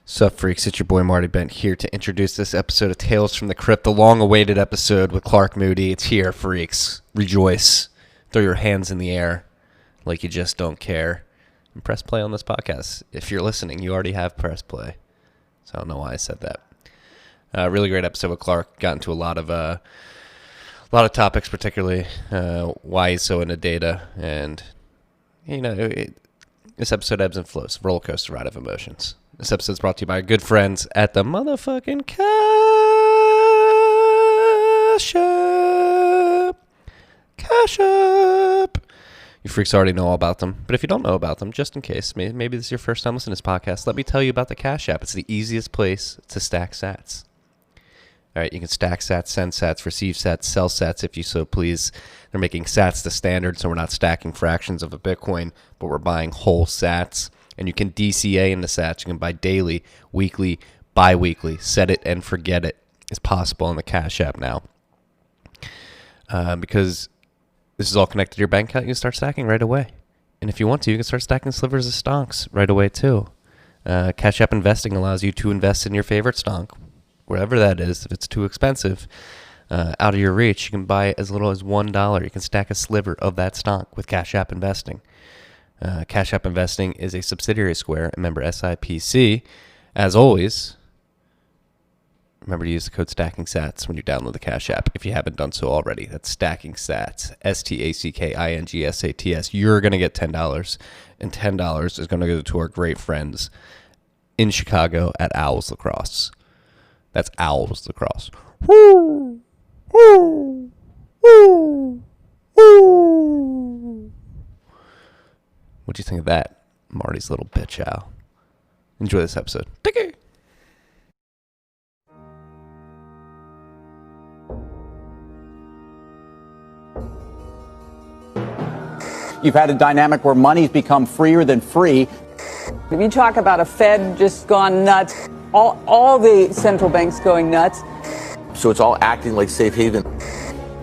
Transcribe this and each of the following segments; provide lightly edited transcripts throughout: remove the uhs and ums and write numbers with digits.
Sup, freaks? It's your boy Marty Bent here to introduce this episode of Tales from the Crypt, the long-awaited episode with Clark Moody. It's here, freaks. Rejoice. Throw your hands in the air like you just don't care. And press play on this podcast. If you're listening, you already have press play. So I don't know why I said that. Really great episode with Clark. Got into a lot of topics, particularly why he's so into data. And, this episode ebbs and flows. Roller coaster ride of emotions. This episode is brought to you by our good friends at the motherfucking Cash App. Cash App. You freaks already know all about them. But if you don't know about them, just in case, maybe this is your first time listening to this podcast, let me tell you about the Cash App. It's the easiest place to stack sats. All right, you can stack sats, send sats, receive sats, sell sats if you so please. They're making sats the standard, so we're not stacking fractions of a Bitcoin, but we're buying whole sats. And you can DCA in the sats. You can buy daily, weekly, bi-weekly. Set it and forget it. It's possible on the Cash App now. Because this is all connected to your bank account, you can start stacking right away. And if you want to, you can start stacking slivers of stonks right away too. Cash App investing allows you to invest in your favorite stonk, wherever that is. If it's too expensive, out of your reach, you can buy as little as $1. You can stack a sliver of that stonk with Cash App investing. Cash App Investing is a subsidiary of Square, a member SIPC. As always, remember to use the code STACKINGSATS when you download the Cash App if you haven't done so already. That's STACKINGSATS, STACKINGSATS. You're going to get $10, and $10 is going to go to our great friends in Chicago at Owls Lacrosse. That's Owls Lacrosse. Woo! Woo! Woo! Woo! What'd you think of that, Marty's little bitch owl? Enjoy this episode. Take care. You've had a dynamic where money's become freer than free. If you talk about a Fed just gone nuts, all the central banks going nuts. So it's all acting like safe haven.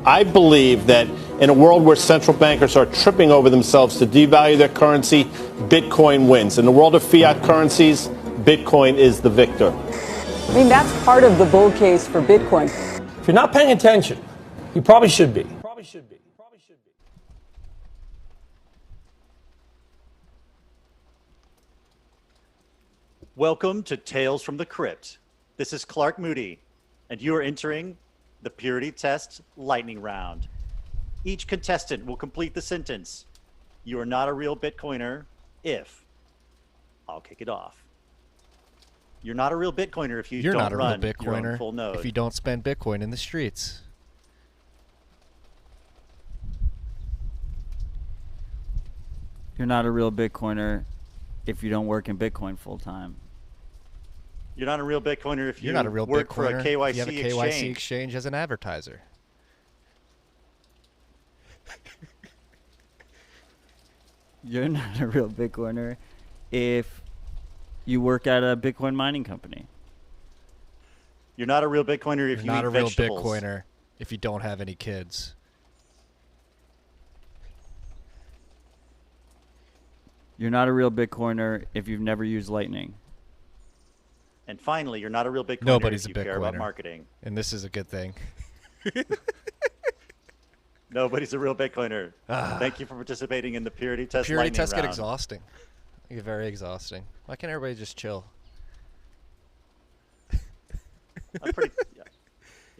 I believe that in a world where central bankers are tripping over themselves to devalue their currency, Bitcoin wins. In the world of fiat currencies, Bitcoin is the victor. I mean, that's part of the bull case for Bitcoin. If you're not paying attention, you probably should be. Welcome to Tales from the Crypt. This is Clark Moody, and you are entering the Purity Test Lightning Round. Each contestant will complete the sentence, "You are not a real Bitcoiner if..." I'll kick it off. You're not a real Bitcoiner if you don't run your own full node. If you don't spend Bitcoin in the streets. You're not a real Bitcoiner if you don't work in Bitcoin full time. You're not a real Bitcoiner if you You're not a real work Bitcoiner for a KYC if you have a KYC exchange as an advertiser. You're not a real Bitcoiner if you work at a Bitcoin mining company. You're not a real Bitcoiner if You're not eat a real vegetables. Bitcoiner if you don't have any kids. You're not a real Bitcoiner if you've never used Lightning. And finally, you're not a real Bitcoiner Nobody's if a you care about Bitcoiner. marketing. And this is a good thing. Nobody's a real Bitcoiner. Thank you for participating in the Purity Test Purity Lightning tests Round. get exhausting. They get very exhausting. Why can't everybody just chill? I'm pretty tired.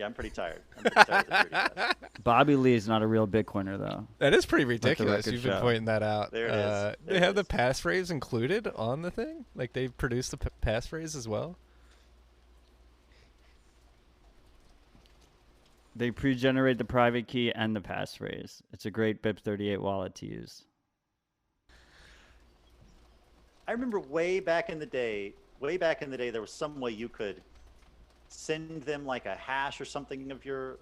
I'm pretty tired of the Purity Test. Bobby Lee is not a real Bitcoiner, though. That is pretty Let the ridiculous. record You've been show. pointing that out. There it is. There They it have the is. passphrase included on the thing? Like they've produced the passphrase as well? They pre-generate the private key and the passphrase. It's a great BIP38 wallet to use. I remember way back in the day, there was some way you could send them like a hash or something of your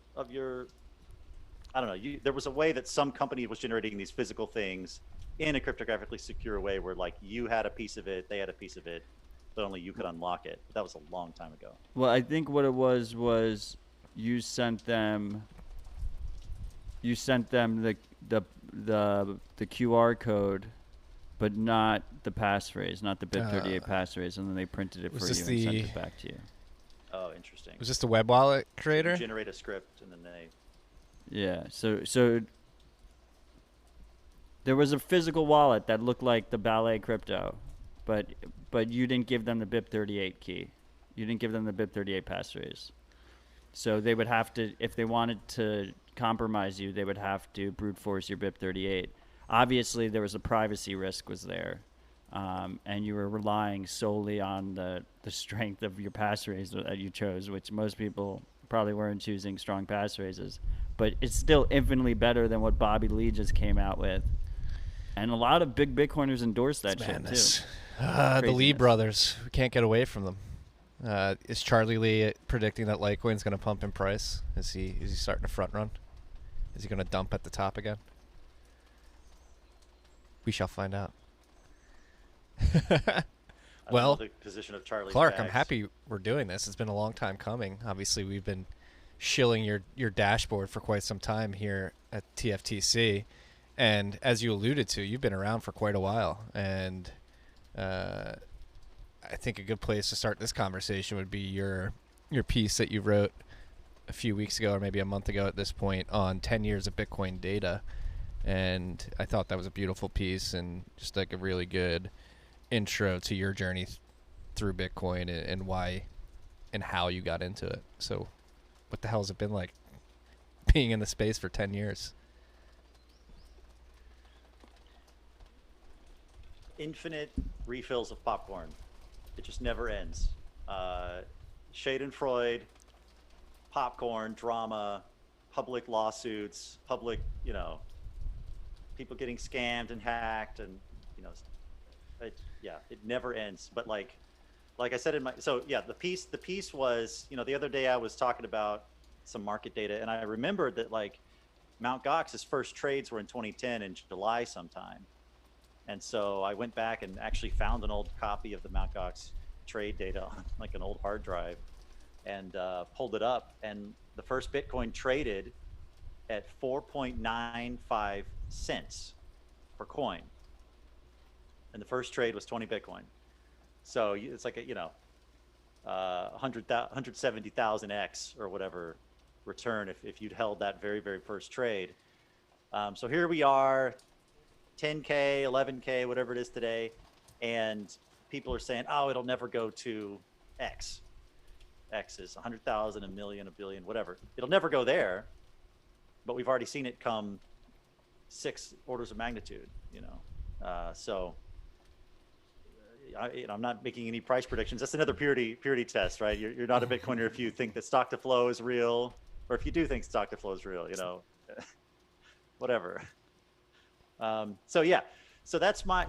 I don't know. There was a way that some company was generating these physical things in a cryptographically secure way where like you had a piece of it, they had a piece of it, but only you could unlock it. But that was a long time ago. Well, I think what it was you sent them the QR code but not the passphrase, not the BIP38 passphrase, and then they printed it for you and sent it back to you. Oh, interesting. Was this the web wallet creator? You generate a script and then they. Yeah. So there was a physical wallet that looked like the Ballet crypto, but you didn't give them the BIP38 key. You didn't give them the BIP38 passphrase. So they would have to, if they wanted to compromise you, they would have to brute force your BIP38. Obviously, there was a privacy risk was there, and you were relying solely on the strength of your passphrase that you chose, which most people probably weren't choosing strong passphrases. But it's still infinitely better than what Bobby Lee just came out with. And a lot of big Bitcoiners endorsed that shit, too. The Lee brothers. We can't get away from them. Is Charlie Lee predicting that Litecoin's going to pump in price? Is he starting to front run? Is he going to dump at the top again? We shall find out. Well, the position of Charlie Clark, bags. I'm happy we're doing this. It's been a long time coming. Obviously, we've been shilling your dashboard for quite some time here at TFTC. And as you alluded to, you've been around for quite a while. And I think a good place to start this conversation would be your piece that you wrote a few weeks ago, or maybe a month ago at this point, on 10 years of Bitcoin data. And I thought that was a beautiful piece and just like a really good intro to your journey through Bitcoin and why and how you got into it. So what the hell has it been like being in the space for 10 years? Infinite refills of popcorn. It just never ends. Schadenfreude, popcorn, drama, public lawsuits, public, people getting scammed and hacked, and it never ends. But like I said the piece was, the other day I was talking about some market data, and I remembered that like Mt. Gox's first trades were in 2010 in July sometime. And so I went back and actually found an old copy of the Mt. Gox trade data on like an old hard drive and pulled it up. And the first Bitcoin traded at 4.95 cents per coin. And the first trade was 20 Bitcoin. So it's like 170,000x or whatever return if you'd held that very, very first trade. So here we are, 10K, 11K, whatever it is today. And people are saying, oh, it'll never go to X. X is 100,000, a million, a billion, whatever. It'll never go there, but we've already seen it come 6 orders of magnitude, so I'm not making any price predictions. That's another purity test, right? You're not a Bitcoiner if you think that stock to flow is real, or if you do think stock to flow is real, whatever. So that's my,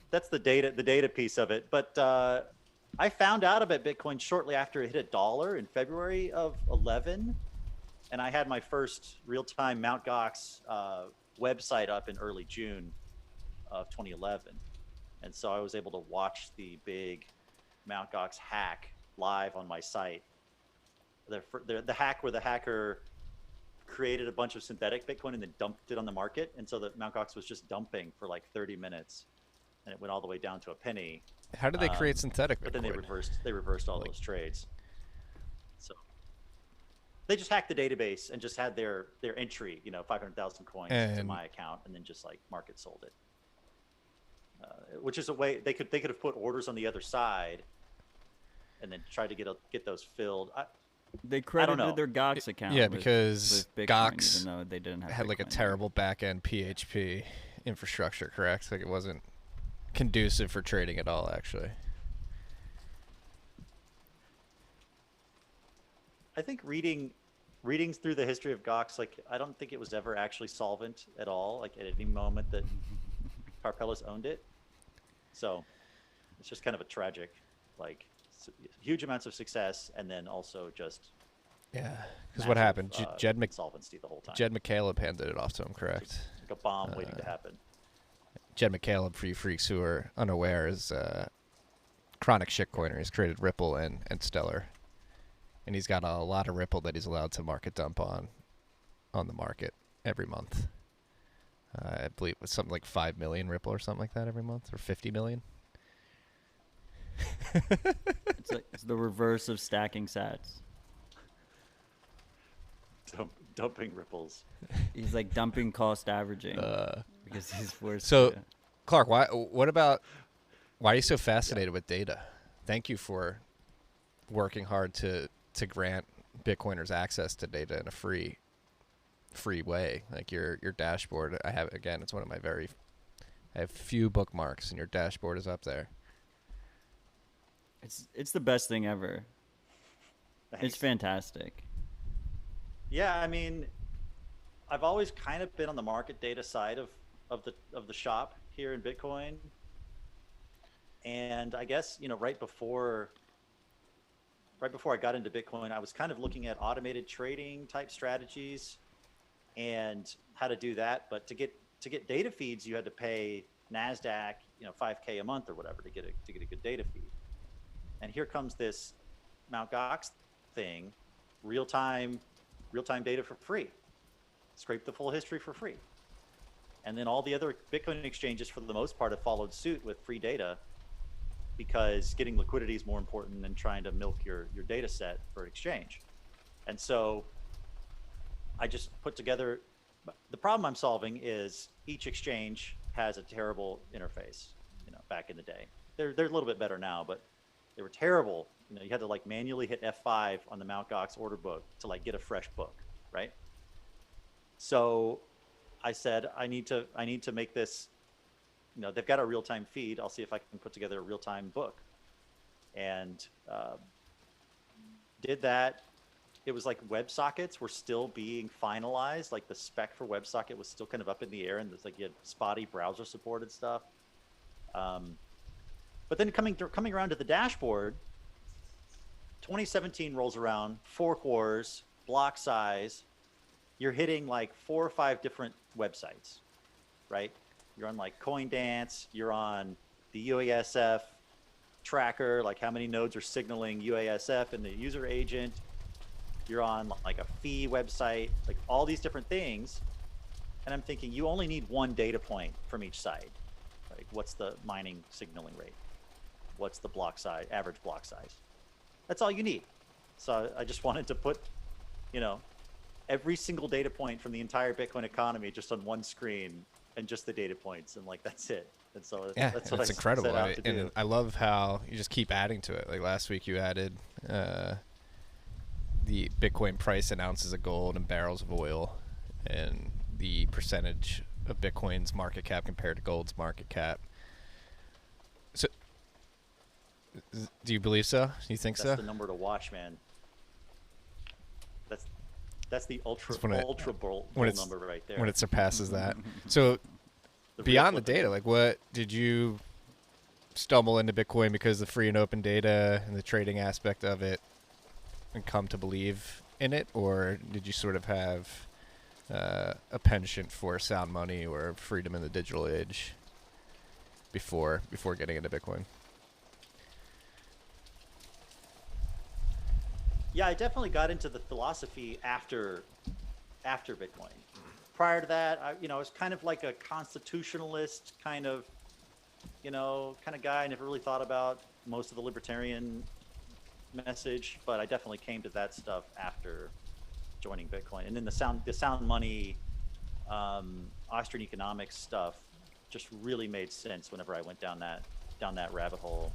that's the data piece of it. But I found out about Bitcoin shortly after it hit $1 in February of 11. And I had my first real-time Mt. Gox website up in early June of 2011. And so I was able to watch the big Mt. Gox hack live on my site. The hack where the hacker created a bunch of synthetic Bitcoin and then dumped it on the market. And so the Mt. Gox was just dumping for like 30 minutes. And it went all the way down to a penny. How did they create synthetic Bitcoin? But then they reversed all those trades. So they just hacked the database and just had their entry, 500,000 coins to my account, and then just like market sold it. Which is a way they could have put orders on the other side, and then tried to get those filled. They credited their Gox account. Yeah, because with Bitcoin, Gox even though they didn't have had Bitcoin like a terrible back-end PHP infrastructure, correct? Like it wasn't conducive for trading at all, actually. I think reading through the history of Gox, like I don't think it was ever actually solvent at all. Like at any moment that Carpelas owned it, so it's just kind of a tragic, like huge amounts of success, and then also just because what happened? Insolvency the whole time. Jed McCaleb handed it off to him, correct? Just like a bomb waiting to happen. Jed McCaleb, for you freaks who are unaware, is a chronic shitcoiner. He's created Ripple and Stellar. And he's got a lot of Ripple that he's allowed to market dump on the market every month. I believe it was something like 5 million Ripple or something like that every month, or 50 million. It's the reverse of stacking sats. Dumping ripples. He's like dumping cost averaging because he's forced So, to. Clark, why are you so fascinated with data? Thank you for working hard to grant Bitcoiners access to data in a free way. Like your dashboard, I have, again, it's one of my I have few bookmarks, and your dashboard is up there. It's the best thing ever. Thanks. It's fantastic. Yeah, I mean, I've always kind of been on the market data side of the shop here in Bitcoin. And I guess, right before I got into Bitcoin, I was kind of looking at automated trading type strategies and how to do that. But to get data feeds, you had to pay NASDAQ, $5K a month or whatever to get a good data feed. And here comes this Mt. Gox thing, real time data for free. Scrape the full history for free. And then all the other Bitcoin exchanges, for the most part, have followed suit with free data, because getting liquidity is more important than trying to milk your data set for exchange. And so I just put together, the problem I'm solving is each exchange has a terrible interface. Back in the day, they're a little bit better now, but they were terrible. You had to manually hit F5 on the Mt. Gox order book to get a fresh book, right? So I said, I need to make this, they've got a real-time feed. I'll see if I can put together a real-time book. And did that. It was like WebSockets were still being finalized. Like the spec for WebSocket was still kind of up in the air, and there's you had spotty browser supported stuff. But then coming around to the dashboard, 2017 rolls around, fork wars, block size. You're hitting 4 or 5 different websites, right? You're on CoinDance, you're on the UASF tracker, how many nodes are signaling UASF in the user agent. You're on a fee website, all these different things. And I'm thinking, you only need one data point from each side. What's the mining signaling rate? What's the block size, average block size? That's all you need. So I just wanted to put, every single data point from the entire Bitcoin economy just on one screen, and just the data points, and that's it. And so that's what it's I incredible. set out to do. And I love how you just keep adding to it. Like last week, you added the Bitcoin price in ounces of gold and barrels of oil, and the percentage of Bitcoin's market cap compared to gold's market cap. So, do you believe so? Do you think so? That's the number to watch, man. That's the ultra bull number right there. When it surpasses that. So, beyond the data, what did you stumble into Bitcoin because of the free and open data and the trading aspect of it, and come to believe in it, or did you sort of have a penchant for sound money or freedom in the digital age before getting into Bitcoin? Yeah, I definitely got into the philosophy after Bitcoin. Prior to that, I was kind of like a constitutionalist kind of guy. I never really thought about most of the libertarian message, but I definitely came to that stuff after joining Bitcoin. And then the sound money, Austrian economics stuff just really made sense whenever I went down that rabbit hole.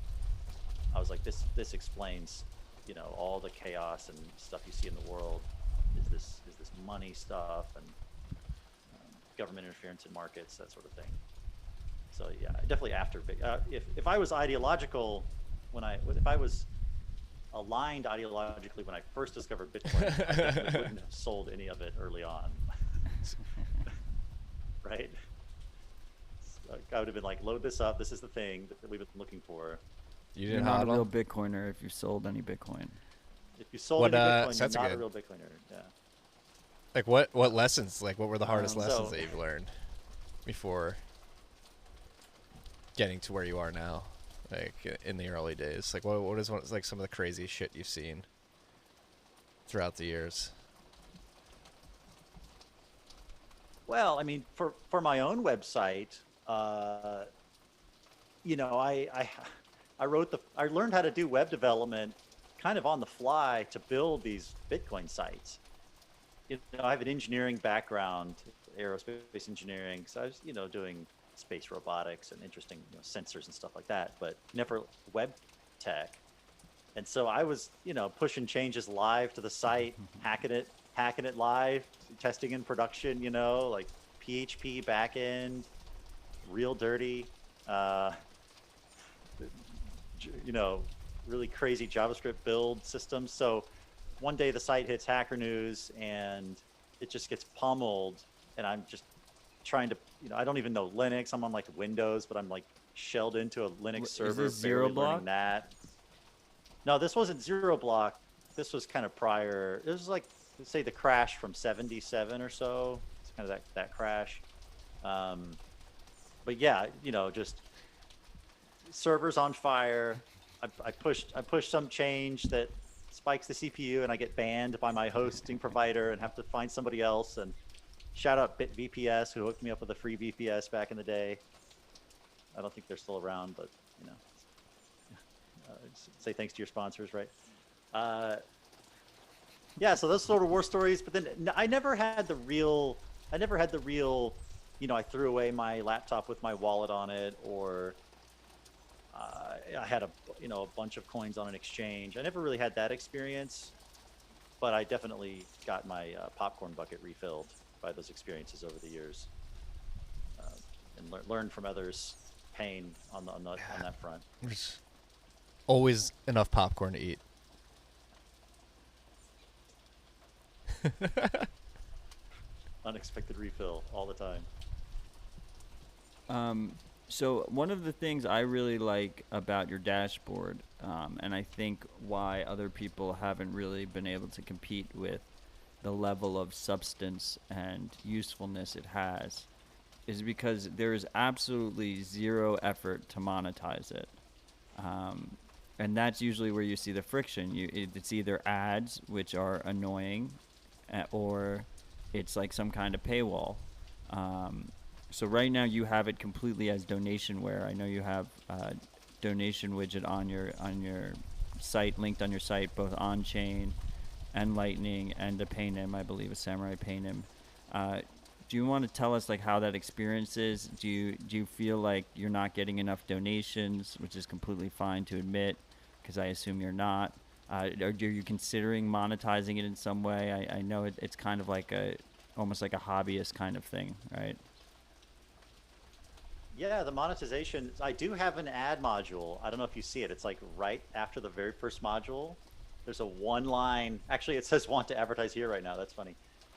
I was like, this explains, all the chaos and stuff you see in the world is this money stuff and government interference in markets, that sort of thing. So yeah, definitely after if I was ideological if I was aligned ideologically when I first discovered Bitcoin, I definitely wouldn't have sold any of it early on. Right? So I would have been like, load this up. This is the thing that we've been looking for. You're not a real Bitcoiner if you sold any Bitcoin. If you sold any Bitcoin, you're not a real Bitcoiner. Yeah. What lessons? What were the hardest lessons that you've learned before getting to where you are now? In the early days, what is some of the craziest shit you've seen throughout the years? Well, I mean, for my own website, you know, I learned how to do web development kind of on the fly to build these Bitcoin sites. You know, I have an engineering background, aerospace engineering, so I was, you know, doing space robotics and interesting, you know, sensors and stuff like that, but never web tech. And so I was, you know, pushing changes live to the site, hacking it live, testing in production, you know, like PHP backend, real dirty, you know, really crazy JavaScript build systems. So one day the site hits Hacker News and it just gets pummeled, and I'm just trying to, you know, I don't even know Linux. I'm on like Windows, but I'm like shelled into a Linux server. Is this Zero barely learning Block? That. No, this wasn't Zero Block. This was kind of prior. It was like, let's say the crash from 77 or so. It's kind of that crash. But yeah, you know, just servers on fire. I pushed some change that spikes the CPU, and I get banned by my hosting provider and have to find somebody else. And shout out BitVPS, who hooked me up with a free VPS back in the day. I don't think they're still around, but you know, say thanks to your sponsors, right? Yeah, so those sort of war stories. But then I never had the real, you know, I threw away my laptop with my wallet on it, or I had a bunch of coins on an exchange. I never really had that experience, but I definitely got my popcorn bucket refilled by those experiences over the years, and learned from others' pain on that front. There's always enough popcorn to eat. Unexpected refill all the time. So one of the things I really like about your dashboard, and I think why other people haven't really been able to compete with the level of substance and usefulness it has, is because there is absolutely zero effort to monetize it. And that's usually where you see the friction. It's either ads, which are annoying, or it's like some kind of paywall. So right now you have it completely as donationware. I know you have a donation widget on your site, linked on your site, both on chain and Lightning, and a Paynim, I believe, a Samurai Paynim. Do you want to tell us like how that experience is? Do you feel like you're not getting enough donations, which is completely fine to admit, because I assume you're not. Are you considering monetizing it in some way? I know it's kind of like almost like a hobbyist kind of thing, right? Yeah, the monetization, I do have an ad module. I don't know if you see it. It's like right after the very first module. There's a one line, actually it says want to advertise here right now. That's funny.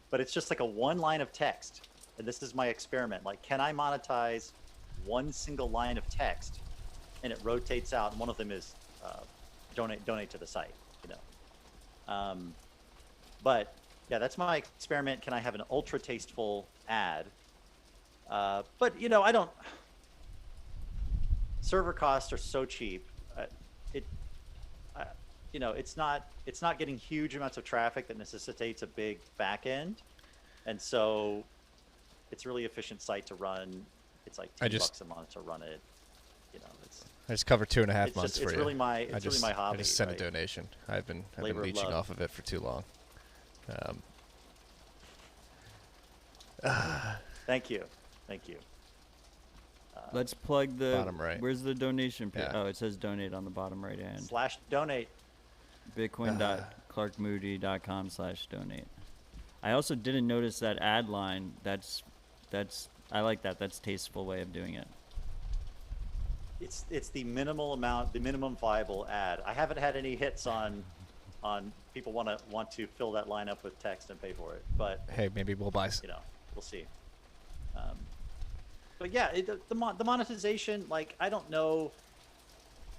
But it's just like a one line of text. And this is my experiment. Like, can I monetize one single line of text? And it rotates out. And one of them is donate to the site, you know. But yeah, that's my experiment. Can I have an ultra tasteful ad? But you know, server costs are so cheap. You know, it's not getting huge amounts of traffic that necessitates a big back end, and so it's a really efficient site to run. It's like $10 a month to run it. You know, I just covered 2.5 months for it's you. Really my hobby. I just sent right? a donation. I've been leeching off of it for too long. Thank you. Let's plug the bottom right. Where's the donation page? Yeah. Oh, it says donate on the bottom right hand. /donate. Bitcoin.clarkmoody.com/donate. I also didn't notice that ad line. I like that. That's a tasteful way of doing it. It's the minimum viable ad. I haven't had any hits on people want to fill that line up with text and pay for it. But hey, maybe we'll buy. You know, we'll see. But yeah, the monetization, like, I don't know.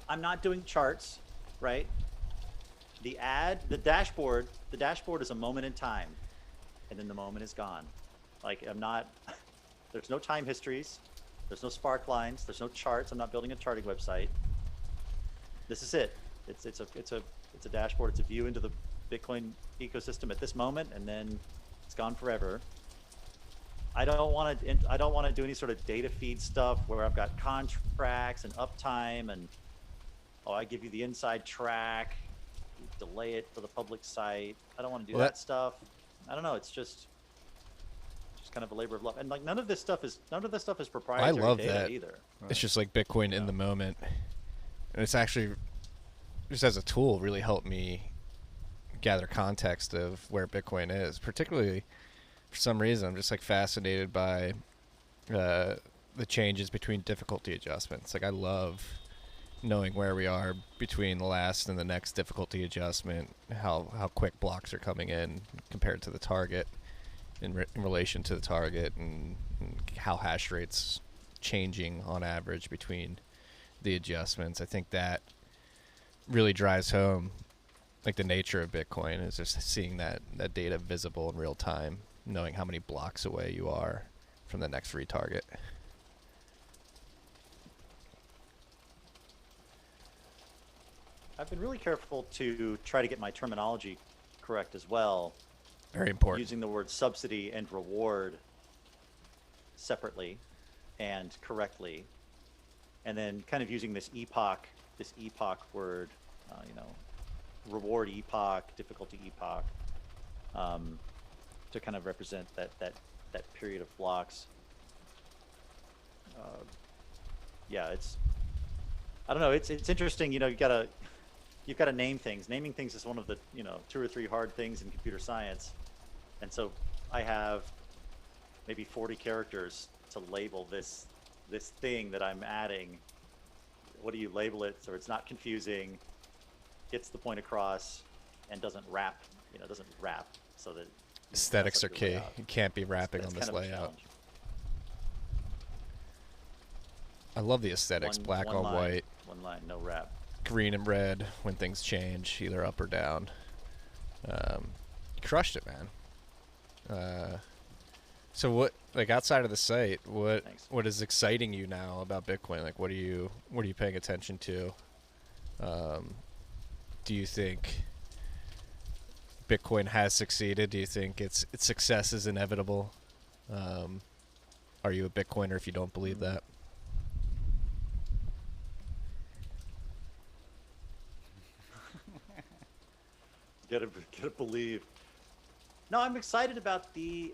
I'm not doing charts, right? The dashboard is a moment in time, and then the moment is gone. Like, there's no time histories, there's no spark lines, there's no charts. I'm not building a charting website. This is it. It's a dashboard. It's a view into the Bitcoin ecosystem at this moment, and then it's gone forever. I don't want to do any sort of data feed stuff where I've got contracts and uptime and I give you the inside track, you delay it for the public site. I don't want to do that stuff. I don't know. It's just kind of a labor of love, and like none of this stuff is proprietary I love data that. either. It's just like Bitcoin in the moment, and it's actually just as a tool really helped me gather context of where Bitcoin is. Particularly, for some reason, I'm just like fascinated by the changes between difficulty adjustments. Like I love knowing where we are between the last and the next difficulty adjustment, how quick blocks are coming in compared to the target. In relation to the target, and how hash rates changing on average between the adjustments. I think that really drives home like the nature of Bitcoin is just seeing that data visible in real time, knowing how many blocks away you are from the next retarget. I've been really careful to try to get my terminology correct as well. Very important. Using the word subsidy and reward separately and correctly, and then kind of using this epoch word, reward epoch, difficulty epoch, to kind of represent that period of blocks. I don't know. It's interesting. You've got to name things. Naming things is one of the 2 or 3 hard things in computer science. And so I have maybe 40 characters to label this thing that I'm adding. What do you label it so it's not confusing, gets the point across, and doesn't wrap so that aesthetics are key. You can't be wrapping on this layout. I love the aesthetics, black on white. One line, no wrap. Green and red when things change, either up or down. Crushed it, man. So what, like outside of the site, what is exciting you now about Bitcoin? Like what are you paying attention to? Do you think Bitcoin has succeeded? Do you think its success is inevitable? Are you a Bitcoiner if you don't believe that? Gotta believe. No, I'm excited about the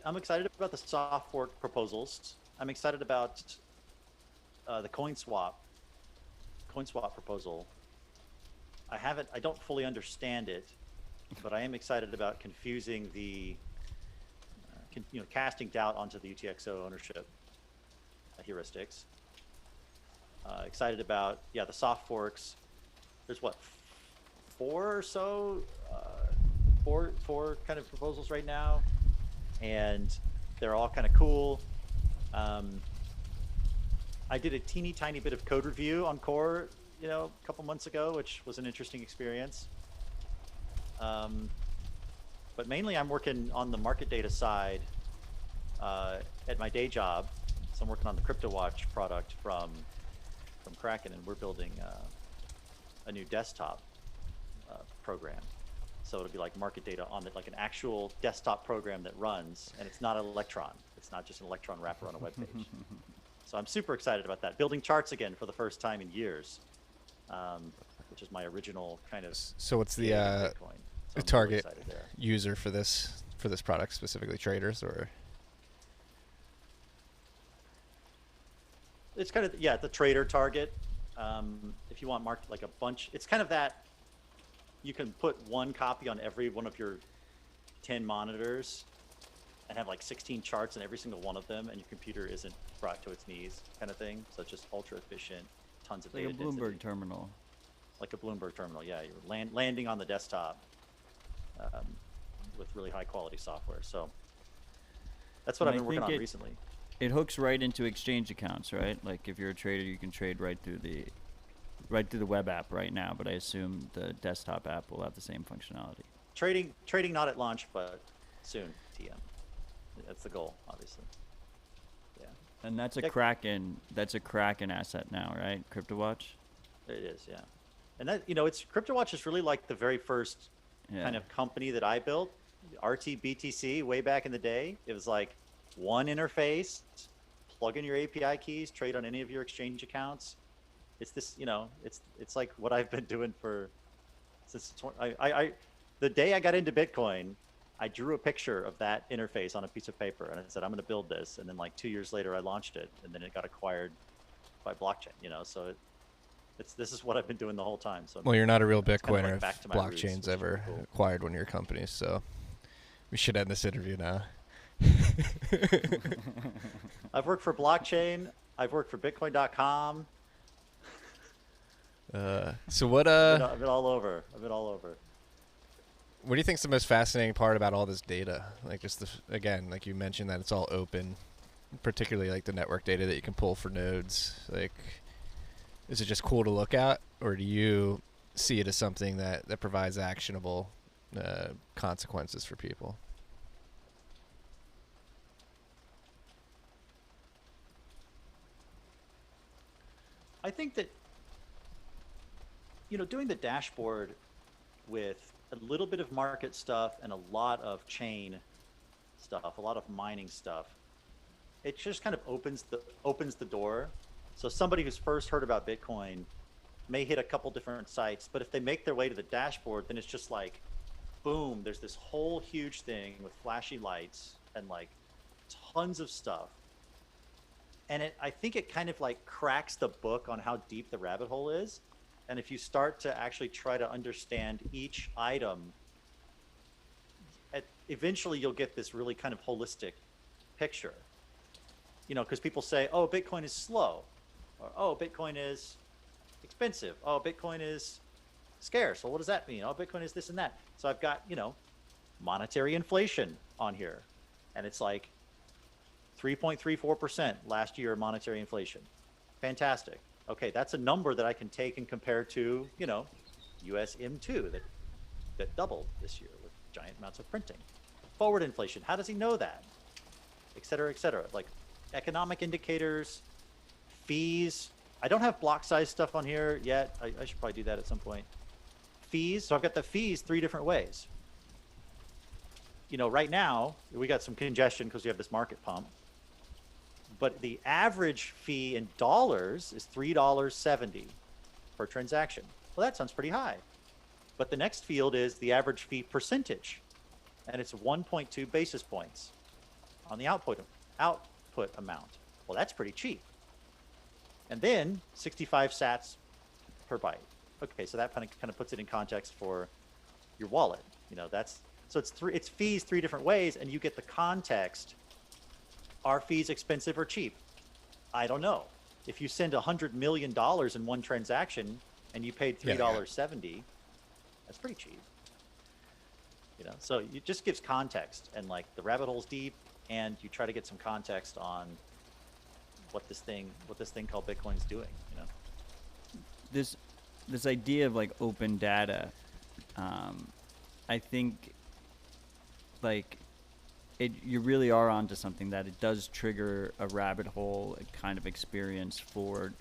soft fork proposals. I'm excited about the coin swap proposal. I don't fully understand it, but I am excited about confusing the casting doubt onto the UTXO ownership heuristics. Excited about the soft forks. There's four or so four kind of proposals right now, and they're all kind of cool. I did a teeny tiny bit of code review on Core, a couple months ago, which was an interesting experience. But mainly I'm working on the market data side at my day job. So I'm working on the CryptoWatch product from Kraken, and we're building a new desktop program. So it'll be like market data on it, like an actual desktop program that runs, and it's not an Electron. It's not just an Electron wrapper on a web page. So I'm super excited about that. Building charts again for the first time in years, which is my original kind of. So what's the target user for this product, specifically traders, or? It's kind of the trader target. If you want like a bunch, it's kind of that. You can put one copy on every one of your 10 monitors and have like 16 charts in every single one of them, and your computer isn't brought to its knees, kind of thing. So it's just ultra efficient, tons of data. Like a Bloomberg terminal. Like a Bloomberg terminal, yeah. You're landing on the desktop with really high quality software. So that's what I've been working on recently. It hooks right into exchange accounts, right? Like if you're a trader, you can trade right through the web app right now, but I assume the desktop app will have the same functionality. Trading not at launch, but soon, TM. That's the goal, obviously. Yeah. And that's a Kraken asset now, right? CryptoWatch? It is, yeah. And that it's CryptoWatch is really like the very first kind of company that I built, RTBTC, way back in the day. It was like one interface, plug in your API keys, trade on any of your exchange accounts. It's this, it's like what I've been doing since the day I got into Bitcoin. I drew a picture of that interface on a piece of paper and I said, I'm going to build this. And then like 2 years later, I launched it, and then it got acquired by blockchain, so this is what I've been doing the whole time. So Well, you're not a real it's kind of Bitcoiner like back if to my roots, blockchain's which is ever pretty cool. acquired one of your companies. So we should end this interview now. I've worked for blockchain. I've worked for Bitcoin.com. So what I've been all over. What do you think's the most fascinating part about all this data? Like just again, like you mentioned that it's all open, particularly like the network data that you can pull for nodes. Like, is it just cool to look at, or do you see it as something that provides actionable consequences for people? I think that, doing the dashboard with a little bit of market stuff and a lot of chain stuff, a lot of mining stuff, it just kind of opens the door. So somebody who's first heard about Bitcoin may hit a couple different sites, but if they make their way to the dashboard, then it's just like, boom, there's this whole huge thing with flashy lights and like tons of stuff. And I think it kind of like cracks the book on how deep the rabbit hole is. And if you start to actually try to understand each item, eventually you'll get this really kind of holistic picture. Because people say, oh, Bitcoin is slow, or oh, Bitcoin is expensive, oh, Bitcoin is scarce. Well, what does that mean? Oh, Bitcoin is this and that. So I've got, monetary inflation on here, and it's like 3.34% last year monetary inflation. Fantastic. Okay, that's a number that I can take and compare to, US M2 that doubled this year with giant amounts of printing. Forward inflation, how does he know that? Et cetera, et cetera. Like economic indicators, fees. I don't have block size stuff on here yet. I should probably do that at some point. Fees, so I've got the fees 3 different ways. Right now, we got some congestion because we have this market pump. But the average fee in dollars is $3.70 per transaction. Well, that sounds pretty high. But the next field is the average fee percentage, and it's 1.2 basis points on the output amount. Well, that's pretty cheap. And then 65 sats per byte. Okay, so that kind of puts it in context for your wallet. So it's fees 3 different ways, and you get the context. Are fees expensive or cheap? I don't know. If you send $100 million in one transaction and you paid $3.70, that's pretty cheap. So it just gives context, and like the rabbit hole's deep, and you try to get some context on what this thing called Bitcoin is doing. This idea of like open data, I think like you really are onto something, that it does trigger a rabbit hole kind of experience for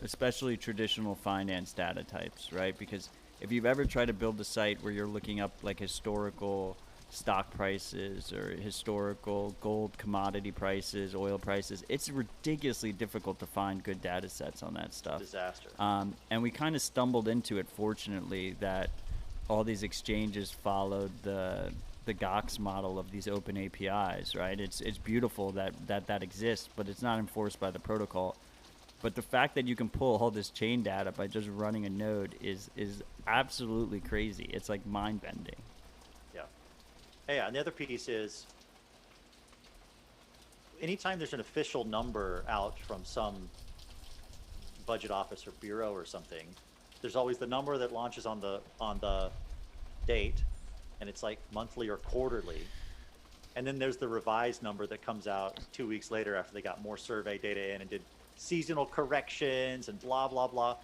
especially traditional finance data types, right? Because if you've ever tried to build a site where you're looking up like historical stock prices or historical gold commodity prices, oil prices, it's ridiculously difficult to find good data sets on that stuff. Disaster. And we kind of stumbled into it, fortunately, that all these exchanges followed the GOX model of these open APIs, right? It's beautiful that exists, but it's not enforced by the protocol. But the fact that you can pull all this chain data by just running a node is absolutely crazy. It's like mind-bending. Yeah. Hey, and the other piece is, anytime there's an official number out from some budget office or bureau or something, there's always the number that launches on the date, and it's like monthly or quarterly. And then there's the revised number that comes out 2 weeks later after they got more survey data in and did seasonal corrections and blah, blah, blah.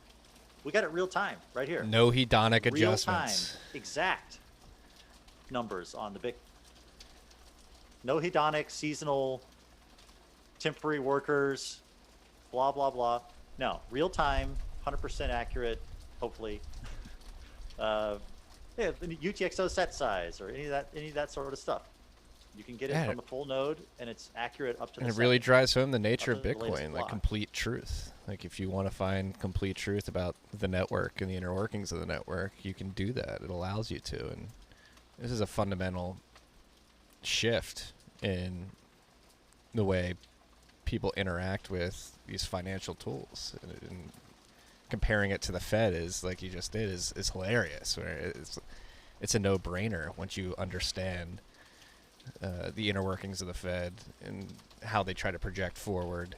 We got it real time right here. No hedonic Real adjustments. time, exact numbers on the big. No hedonic, seasonal, temporary workers, blah, blah, blah. No, real time, 100% accurate, hopefully. Yeah, UTXO set size or any of that sort of stuff. You can get Yeah. it from a full node, and it's accurate up to And the it really second. drives home the nature Up of to the latest Bitcoin, like block. complete truth. Like if you want to find complete truth about the network and the inner workings of the network, you can do that. It allows you to. And this is a fundamental shift in the way people interact with these financial tools. And comparing it to the Fed is, like you just did, is hilarious. Where it's a no-brainer once you understand the inner workings of the Fed and how they try to project forward,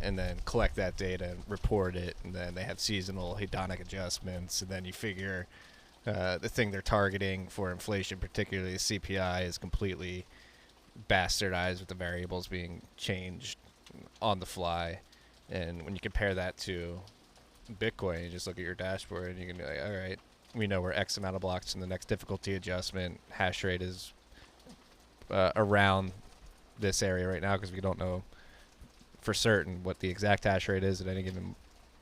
and then collect that data and report it, and then they have seasonal hedonic adjustments, and then you figure the thing they're targeting for inflation, particularly CPI, is completely bastardized with the variables being changed on the fly. And when you compare that to Bitcoin, you just look at your dashboard and you can be like, all right, we know we're X amount of blocks in the next difficulty adjustment. Hash rate is around this area right now because we don't know for certain what the exact hash rate is at any given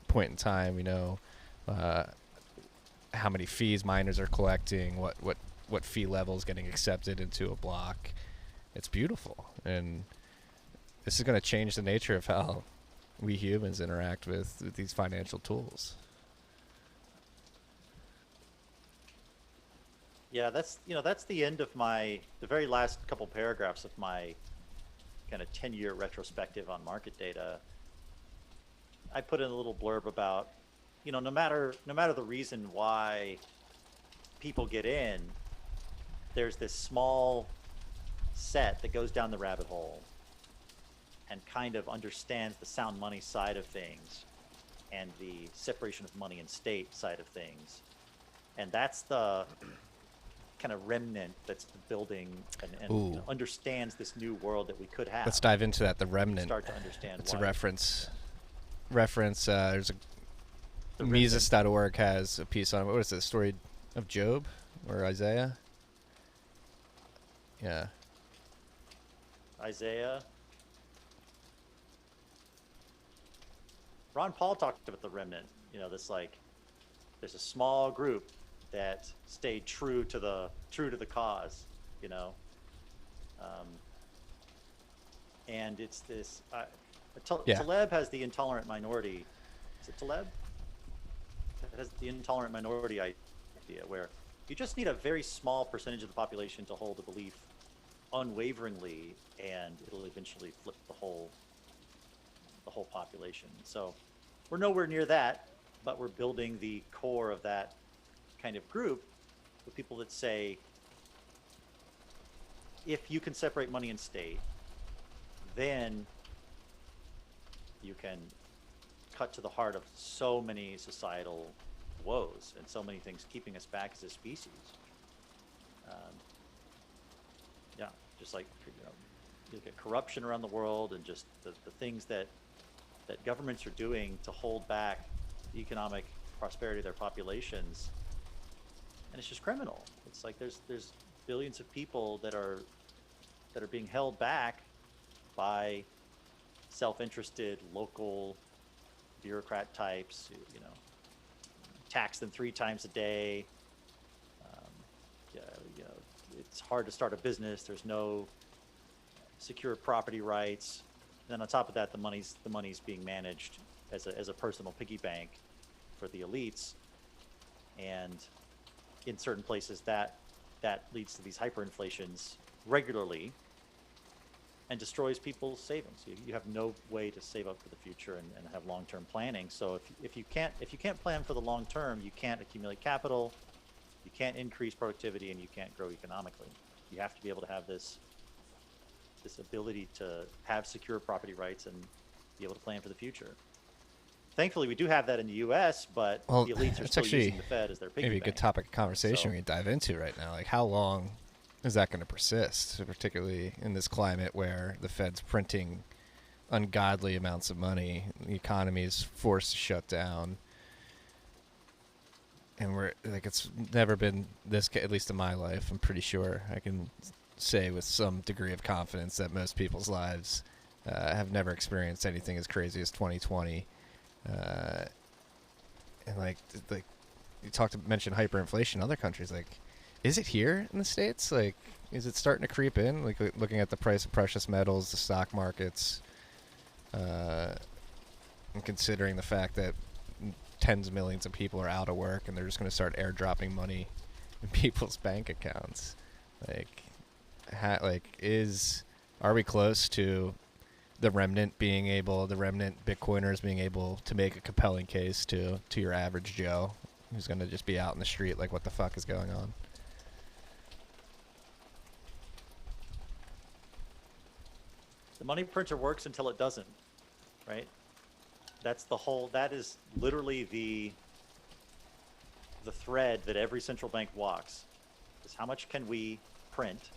point in time. We know how many fees miners are collecting, what fee level is getting accepted into a block. It's beautiful, and this is going to change the nature of how we humans interact with these financial tools. Yeah, that's the end of the very last couple paragraphs of my kind of 10-year retrospective on market data. I put in a little blurb about, no matter the reason why people get in, there's this small set that goes down the rabbit hole and kind of understands the sound money side of things and the separation of money and state side of things. And that's the kind of remnant that's building and understands this new world that we could have. Let's dive into that. The Remnant. Start to understand. It's why. a reference. There's The Mises.org has a piece on what is it? The story of Job or Isaiah? Yeah. Isaiah. Ron Paul talked about the remnant. There's a small group that stayed true to the cause. And it's this. Taleb has the intolerant minority. Is it Taleb? It has the intolerant minority idea, where you just need a very small percentage of the population to hold a belief unwaveringly, and it'll eventually flip the whole population. So we're nowhere near that, but we're building the core of that kind of group with people that say, if you can separate money and state, then you can cut to the heart of so many societal woes and so many things keeping us back as a species. Just like you look at corruption around the world and just the things that governments are doing to hold back the economic prosperity of their populations, and it's just criminal. It's like there's billions of people that are being held back by self-interested local bureaucrat types who, tax them 3 times a day. It's hard to start a business. There's no secure property rights. Then on top of that, the money's being managed as a personal piggy bank for the elites, and in certain places that leads to these hyperinflations regularly and destroys people's savings. You have no way to save up for the future and have long-term planning. So if you can't plan for the long term, you can't accumulate capital, you can't increase productivity, and you can't grow economically. You have to be able to have this ability to have secure property rights and be able to plan for the future. Thankfully, we do have that in the U.S., but the elites are still using the Fed as their piggy maybe bank. a good topic of conversation we can dive into right now. Like, how long is that going to persist, particularly in this climate where the Fed's printing ungodly amounts of money, the economy is forced to shut down, and it's never been this, at least in my life. I'm pretty sure I can say with some degree of confidence that most people's lives have never experienced anything as crazy as 2020. And like you mentioned hyperinflation in other countries. Like, is it here in the States? Like, is it starting to creep in? Like, looking at the price of precious metals, the stock markets, and considering the fact that tens of millions of people are out of work and they're just going to start airdropping money in people's bank accounts. Like, are we close to the remnant Bitcoiners being able to make a compelling case to your average Joe who's going to just be out in the street like, what the fuck is going on? The money printer works until it doesn't, right? That is literally the thread that every central bank walks, is how much can we print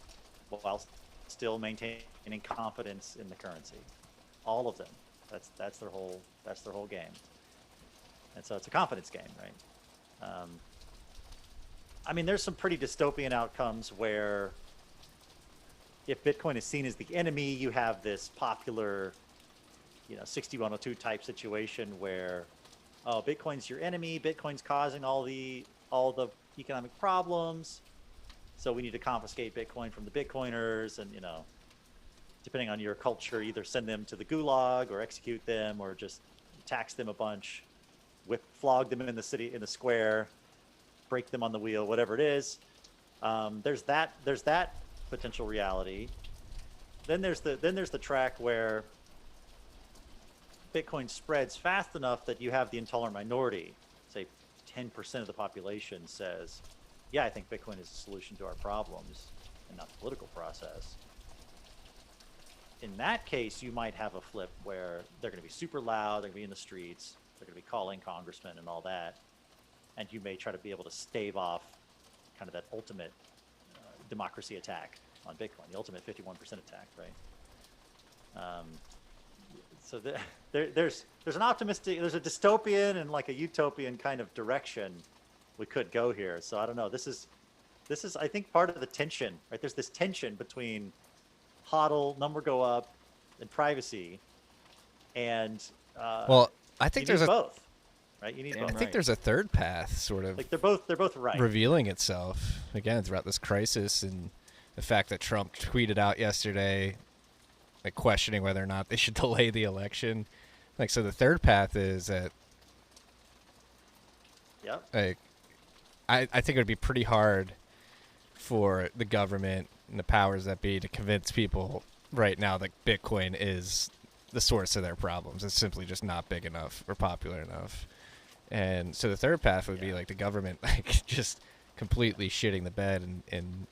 while still maintaining confidence in the currency. All of them. That's their whole game. And so it's a confidence game, right? I mean, there's some pretty dystopian outcomes where if Bitcoin is seen as the enemy, you have this popular, 6102 type situation where, oh, Bitcoin's your enemy, Bitcoin's causing all the economic problems, so we need to confiscate Bitcoin from the Bitcoiners, and depending on your culture, either send them to the gulag or execute them or just tax them a bunch, flog them in the square, break them on the wheel, whatever it is. There's that potential reality. Then there's the track where Bitcoin spreads fast enough that you have the intolerant minority, say 10% of the population says, yeah, I think Bitcoin is a solution to our problems and not the political process. In that case, you might have a flip where they're going to be super loud, they're going to be in the streets, they're going to be calling congressmen and all that, and you may try to be able to stave off kind of that ultimate democracy attack on Bitcoin, the ultimate 51% attack, right? So there's an optimistic, there's a dystopian and like a utopian kind of direction we could go here. So I don't know. This is I think part of the tension, right? There's this tension between HODL, number go up, and privacy, and well, I think there's both, right? You need both. I think there's a third path, sort of. Like they're both right. Revealing itself again throughout this crisis, and the fact that Trump tweeted out yesterday, like questioning whether or not they should delay the election. Like, so the third path is that. Yep. Like, I think it would be pretty hard for the government and the powers that be to convince people right now that Bitcoin is the source of their problems. It's simply just not big enough or popular enough. And so the third path would be like the government like just completely shitting the bed and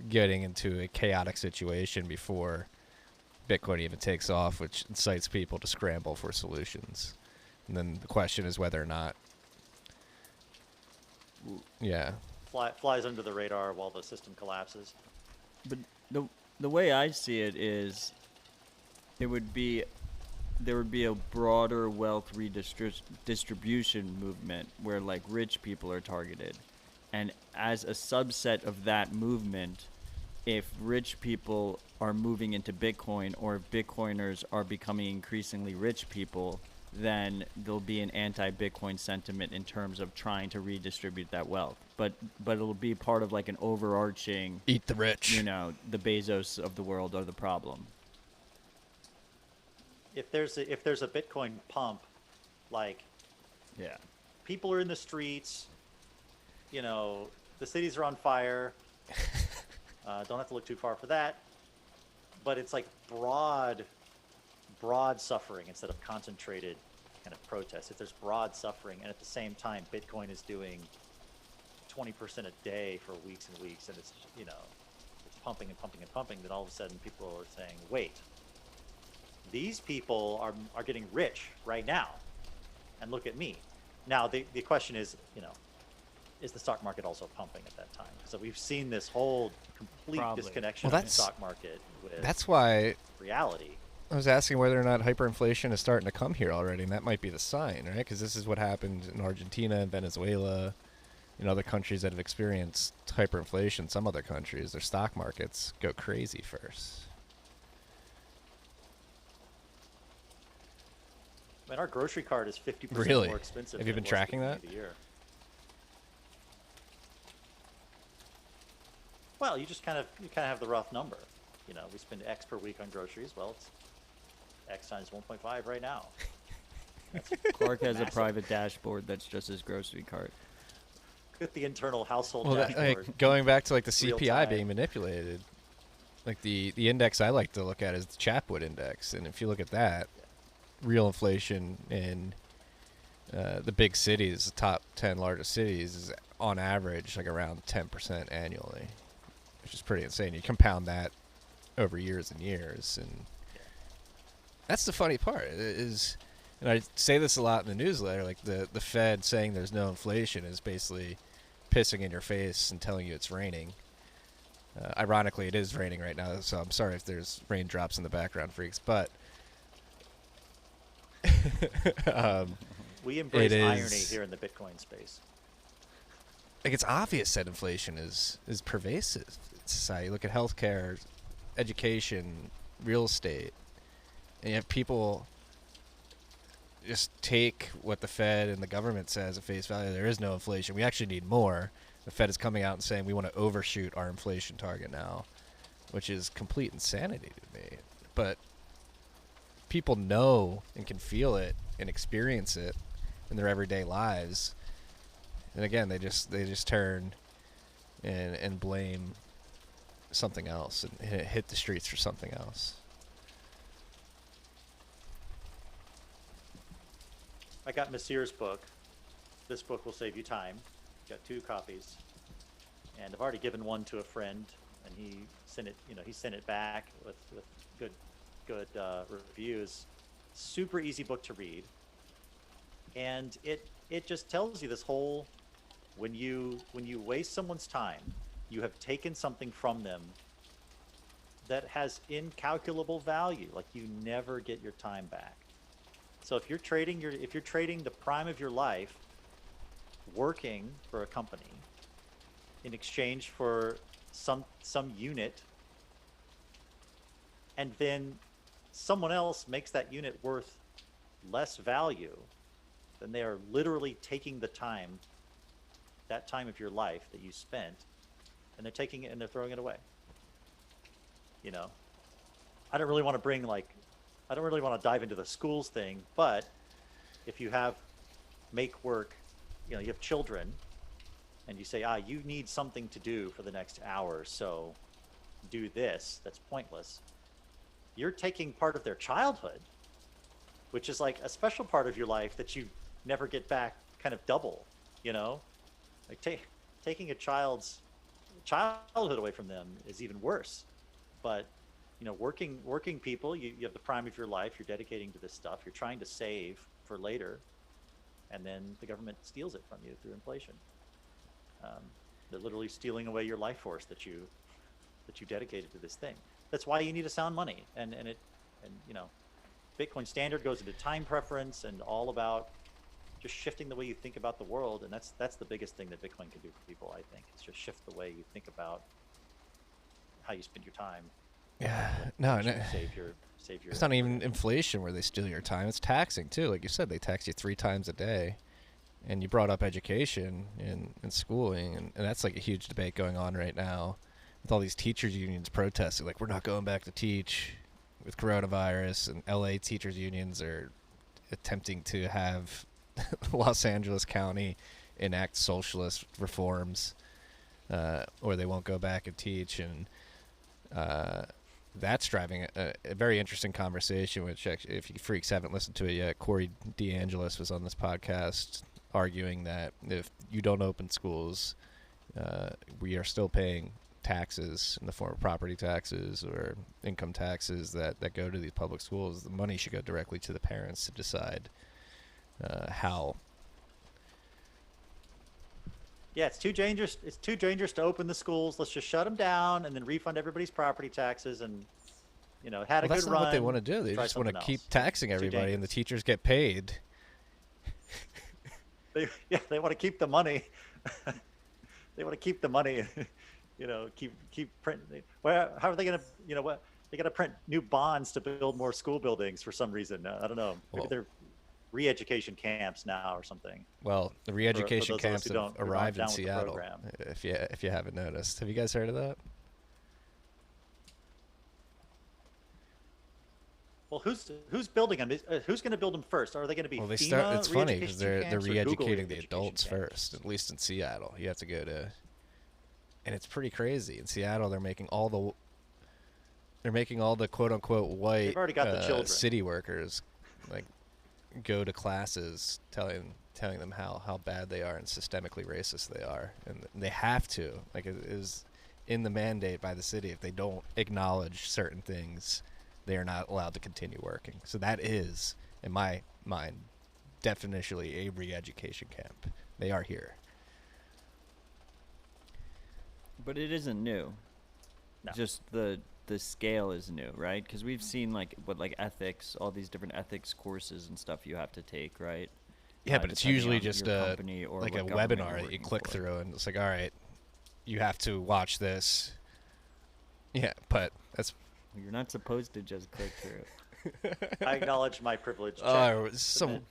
getting into a chaotic situation before Bitcoin even takes off, which incites people to scramble for solutions. And then the question is whether or not flies under the radar while the system collapses. But the way I see it is, there would be a broader wealth redistribution movement where like rich people are targeted, and as a subset of that movement, if rich people are moving into Bitcoin or if Bitcoiners are becoming increasingly rich people, then there'll be an anti-Bitcoin sentiment in terms of trying to redistribute that wealth. But it'll be part of like an overarching eat the rich. The Bezos of the world are the problem. If there's a Bitcoin pump, like, yeah, people are in the streets, the cities are on fire. Don't have to look too far for that. But it's like broad suffering instead of concentrated kind of protest. If there's broad suffering, and at the same time Bitcoin is doing 20% a day for weeks and weeks, and it's it's pumping and pumping and pumping, then all of a sudden people are saying, wait, these people are getting rich right now, and look at me. Now the question is, is the stock market also pumping at that time? So we've seen this whole complete disconnection of the stock market with that's why reality. I was asking whether or not hyperinflation is starting to come here already, and that might be the sign, right? Because this is what happened in Argentina and Venezuela, in other countries that have experienced hyperinflation. Some other countries, their stock markets go crazy first. I mean, our grocery cart is 50% really? more expensive. Have you been tracking that? Well, you kind of have the rough number. You know, we spend X per week on groceries. Well, it's X times 1.5 right now. Clark has a Massive. private dashboard that's just his grocery cart. Get the internal household Well, dashboard. going back to like the Real CPI time. being manipulated, like the index I like to look at is the Chapwood index, and if you look at that, real inflation in the big cities, the top 10 largest cities, is on average like around 10% annually, which is pretty insane. You compound that over years and years, and that's the funny part is, and I say this a lot in the newsletter, like the Fed saying there's no inflation is basically pissing in your face and telling you it's raining. Ironically, it is raining right now, so I'm sorry if there's raindrops in the background, freaks, but We embrace irony is- here in the Bitcoin space. like it's obvious that inflation is pervasive in society. Look at healthcare, education, real estate, and you have people just take what the Fed and the government says at face value. There is no inflation. We actually need more. The Fed is coming out and saying we want to overshoot our inflation target now, which is complete insanity to me. But people know and can feel it and experience it in their everyday lives. And again, they just turn and blame something else and hit the streets for something else. I got Messier's book. This book will save you time. Got 2 copies, and I've already given one to a friend, and he sent it. He sent it back with good reviews. Super easy book to read, and it just tells you this whole when you waste someone's time, you have taken something from them that has incalculable value. Like, you never get your time back. So if you're trading the prime of your life working for a company in exchange for some unit, and then someone else makes that unit worth less value, then they are literally taking the time, that time of your life that you spent, and they're taking it and they're throwing it away. I don't really want to dive into the schools thing, but if you make work, you have children, and you say, you need something to do for the next hour, so do this, that's pointless. You're taking part of their childhood, which is like a special part of your life that you never get back, kind of double, like taking a child's childhood away from them is even worse. But working people, you have the prime of your life, you're dedicating to this stuff, you're trying to save for later, and then the government steals it from you through inflation. They're literally stealing away your life force that you dedicated to this thing. That's why you need a sound money, and Bitcoin Standard goes into time preference and all about just shifting the way you think about the world, and that's the biggest thing that Bitcoin can do for people. I think it's just shift the way you think about how you spend your time. Yeah, no, Save your. It's not even inflation where they steal your time. It's taxing too. Like you said, they tax you 3 times a day. And you brought up education and schooling, and that's like a huge debate going on right now with all these teachers unions protesting, like, we're not going back to teach with coronavirus, and LA teachers unions are attempting to have Los Angeles County enact socialist reforms, or they won't go back and teach, and that's driving a very interesting conversation, which actually, if you freaks haven't listened to it yet, Corey DeAngelis was on this podcast arguing that if you don't open schools, we are still paying taxes in the form of property taxes or income taxes that go to these public schools. The money should go directly to the parents to decide how. Yeah, it's too dangerous. It's too dangerous to open the schools. Let's just shut them down and then refund everybody's property taxes, and had a Well, good that's run. not what they want to do. They try just want to something keep else. taxing Too everybody, and the dangerous. teachers get paid. They want to keep the money. They want to keep the money. Keep printing. How are they going to? They got to print new bonds to build more school buildings for some reason. I don't know. Maybe Well- they're re-education camps now or something. Well, the For re-education those of us camps who have who aren't arrived in down with the Seattle. program. If you haven't noticed, have you guys heard of that? Well, who's building them? Who's going to build them first? Are they going to be Well, they FEMA start. It's funny because re-education they're camps or Google re-educating the re-education adults camps? first. At least in Seattle, you have to go to, and it's pretty crazy. In Seattle, they're making all the quote unquote white They've already got the children. city workers like go to classes telling them how bad they are and systemically racist they are, and they have to, like, it is in the mandate by the city. If they don't acknowledge certain things, they are not allowed to continue working. So that is, in my mind, definitionally a re-education camp. They are here. But it isn't new. No. Just the scale is new, right? Because we've seen like ethics, all these different ethics courses and stuff you have to take, right? Yeah, but it's depending usually on just your a company or like a what government webinar you're that you working click for. through, and it's like, all right, you have to watch this. Yeah, but that's You're not supposed to just click through. I acknowledge my privilege. oh, Check. some Submit.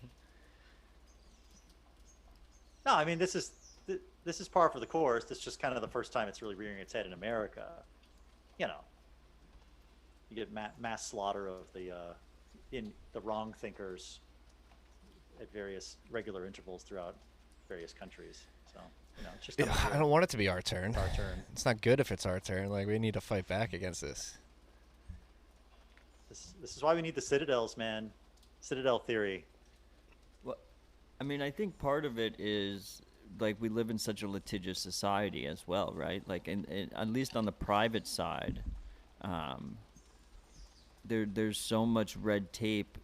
No, I mean this is par for the course. It's just kind of the first time it's really rearing its head in America. You know, you get mass slaughter of the wrong thinkers at various regular intervals throughout various countries. So it's just I don't want it to be our turn. our turn. It's not good if it's our turn. Like, we need to fight back against this. This is why we need the citadels, man. Citadel theory. Well, I mean, I think part of it is like we live in such a litigious society as well, right? Like, at least on the private side, there's so much red tape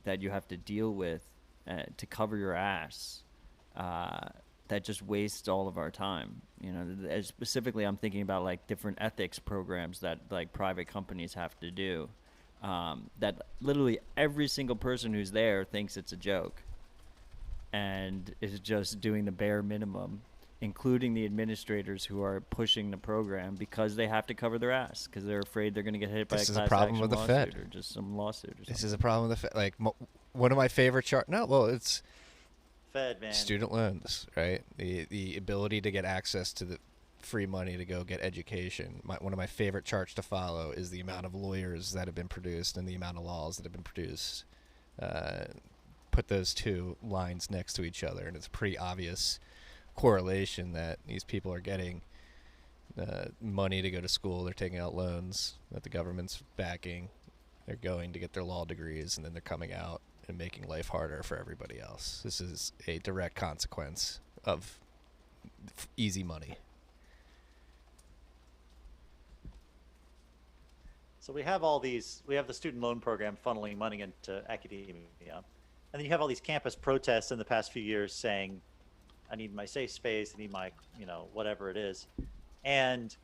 that you have to deal with to cover your ass that just wastes all of our time. You know, specifically, I'm thinking about like different ethics programs that like private companies have to do. That literally every single person who's there thinks it's a joke and is just doing the bare minimum, including the administrators who are pushing the program because they have to cover their ass because they're afraid they're going to get hit by This a is a class problem action with the lawsuit Fed. or just some lawsuit or something. This is a problem with the like one of my favorite it's Fed, man. student loans, right? The ability to get access to the free money to go get education. One of my favorite charts to follow is the amount of lawyers that have been produced and the amount of laws that have been produced. Put those two lines next to each other, and it's a pretty obvious correlation that these people are getting money to go to school. They're taking out loans that the government's backing. They're going to get their law degrees, and then they're coming out and making life harder for everybody else. This is a direct consequence of easy money. So we have the student loan program funneling money into academia. And then you have all these campus protests in the past few years saying, I need my safe space, I need my, whatever it is. And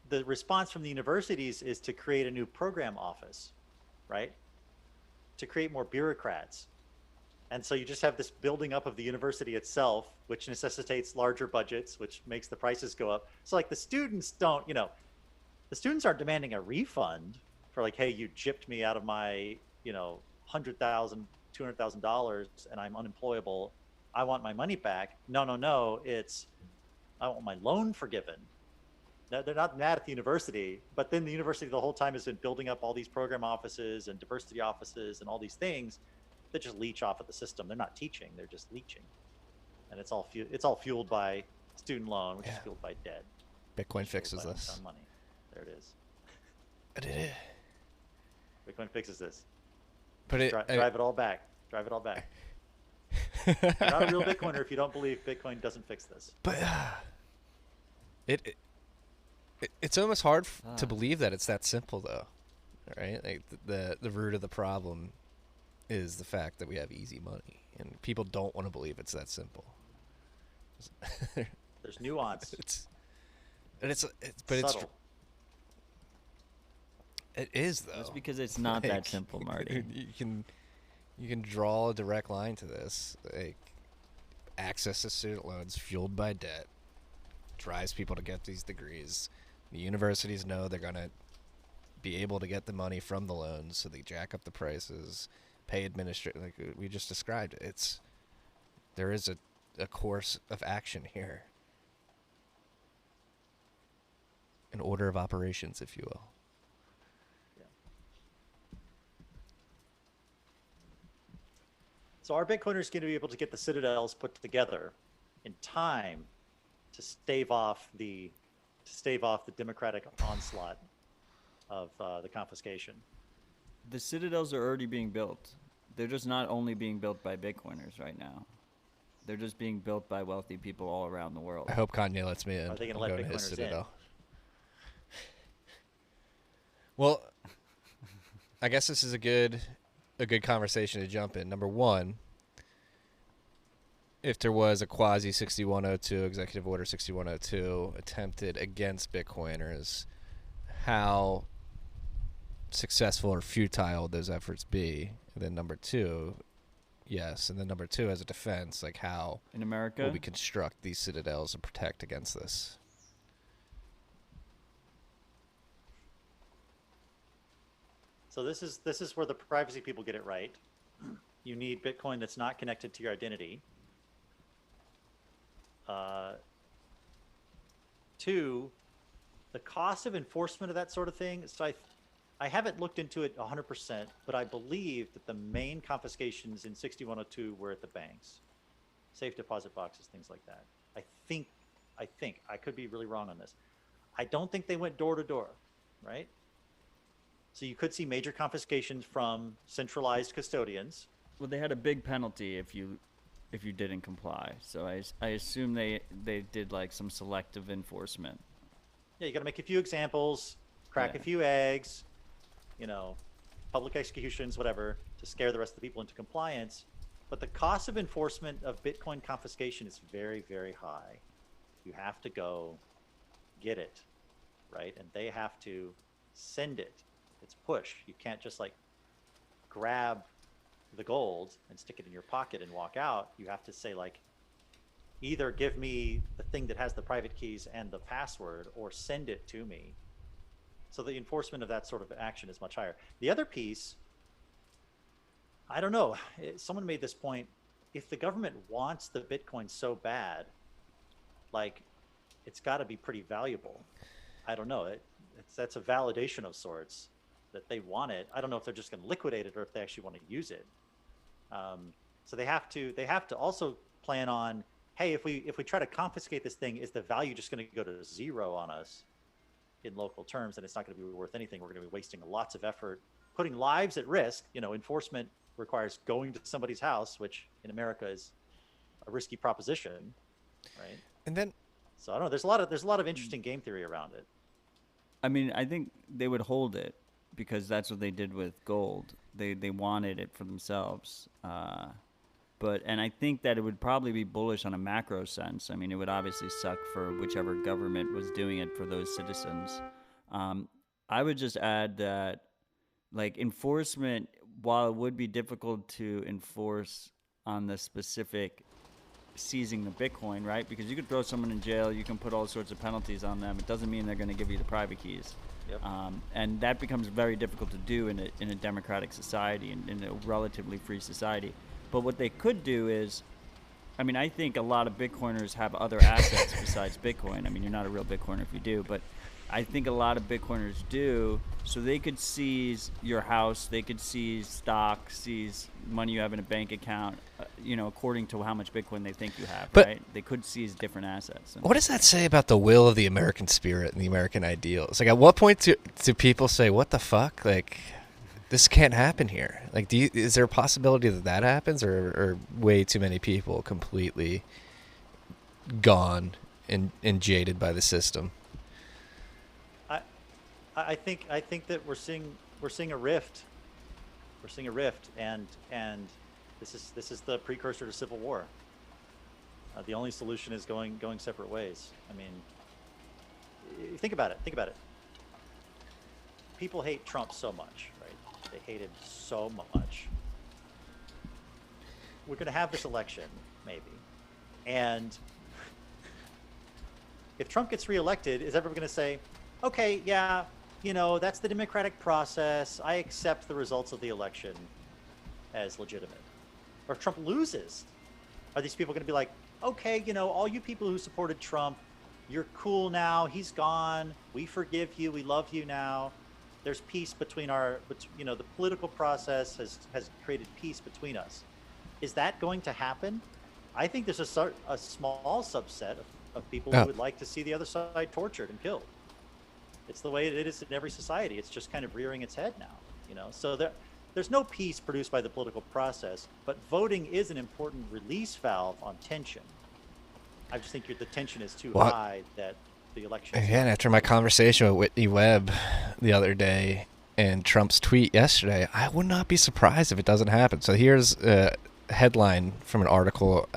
the response from the universities is to create a new program office, right? To create more bureaucrats. And so you just have this building up of the university itself, which necessitates larger budgets, which makes the prices go up. So like the students the students aren't demanding a refund for like, hey, you gypped me out of my, $100,000, $200,000 and I'm unemployable. I want my money back. No. It's, I want my loan forgiven. They're not mad at the university, but then the university the whole time has been building up all these program offices and diversity offices and all these things that just leech off of the system. They're not teaching, they're just leeching. And it's all fueled by student loan, which is fueled by debt. Bitcoin fixes this. Money. There it is. But it is. Bitcoin fixes this. But it Drive it all back. Drive it all back. You're not a real Bitcoiner if you don't believe Bitcoin doesn't fix this. But it's almost hard to believe that it's that simple, though. Right? Like the root of the problem is the fact that we have easy money, and people don't want to believe it's that simple. There's nuance. Subtle. It is, though. That's because it's not that simple, Marty. You can draw a direct line to this. Like, access to student loans fueled by debt drives people to get these degrees. The universities know they're going to be able to get the money from the loans, so they jack up the prices, pay administrator, like we just described. There is a course of action here, an order of operations, if you will. So are Bitcoiners going to be able to get the citadels put together in time to stave off the democratic onslaught of the confiscation? The citadels are already being built. They're just not only being built by Bitcoiners right now. They're just being built by wealthy people all around the world. I hope Kanye lets me in. Are they going to I'm let going to his Bitcoiners citadel. in? Well, I guess this is a good conversation to jump in. Number one, if there was a quasi 6102, Executive Order 6102, attempted against Bitcoiners, how successful or futile would those efforts be? And then number two, yes. And then number two, as a defense, like how In America? will we construct these citadels and protect against this? So this is where the privacy people get it right. You need Bitcoin that's not connected to your identity. Two, the cost of enforcement of that sort of thing. So I haven't looked into it 100%, but I believe that the main confiscations in 6102 were at the banks, safe deposit boxes, things like that. I think I could be really wrong on this. I don't think they went door to door, right? So you could see major confiscations from centralized custodians. Well, they had a big penalty if you didn't comply. So I assume they did like some selective enforcement. Yeah, you got to make a few examples, crack a few eggs, public executions, whatever, to scare the rest of the people into compliance. But the cost of enforcement of Bitcoin confiscation is very, very high. You have to go get it, right? And they have to send it. It's push. You can't just like grab the gold and stick it in your pocket and walk out. You have to say like, either give me the thing that has the private keys and the password or send it to me. So the enforcement of that sort of action is much higher. The other piece, I don't know, someone made this point, if the government wants the Bitcoin so bad, like it's got to be pretty valuable. I don't know, that's a validation of sorts that they want it. I don't know if they're just going to liquidate it or if they actually want to use it. So they have to also plan on, hey, if we try to confiscate this thing, is the value just going to go to zero on us in local terms, and it's not going to be worth anything? We're going to be wasting lots of effort, putting lives at risk. Enforcement requires going to somebody's house, which in America is a risky proposition, right? And then, so I don't know. There's a lot of interesting game theory around it. I mean, I think they would hold it because that's what they did with gold. They wanted it for themselves. And I think that it would probably be bullish on a macro sense. I mean, it would obviously suck for whichever government was doing it for those citizens. I would just add that, like, enforcement, while it would be difficult to enforce on the specific seizing the Bitcoin, right? Because you could throw someone in jail, you can put all sorts of penalties on them. It doesn't mean they're going to give you the private keys. Yep. And that becomes very difficult to do in a democratic society, in a relatively free society. But what they could do is, I mean, I think a lot of Bitcoiners have other assets besides Bitcoin. I mean, you're not a real Bitcoiner if you do, but I think a lot of Bitcoiners do. So they could seize your house, they could seize stock, seize money you have in a bank account, according to how much Bitcoin they think you have, but right? They could seize different assets. What does that say about the will of the American spirit and the American ideals? Like, at what point do people say, what the fuck? Like, this can't happen here. Like, is there a possibility that happens, or way too many people completely gone and jaded by the system? I think that we're seeing a rift. We're seeing a rift, and this is the precursor to civil war. The only solution is going separate ways. I mean, think about it. People hate Trump so much, right? They hate him so much. We're going to have this election, maybe, and if Trump gets reelected, is everyone going to say, okay, yeah, that's the democratic process, I accept the results of the election, as legitimate? Or if Trump loses, are these people going to be like, okay, all you people who supported Trump, you're cool now. He's gone. We forgive you. We love you now. There's peace between the political process has created peace between us. Is that going to happen? I think there's a small subset of people who would like to see the other side tortured and killed. It's the way it is in every society. It's just kind of rearing its head now, So there's no peace produced by the political process, but voting is an important release valve on tension. I just think the tension is too high that the election. Again, after my conversation with Whitney Webb the other day and Trump's tweet yesterday, I would not be surprised if it doesn't happen. So here's a headline from an article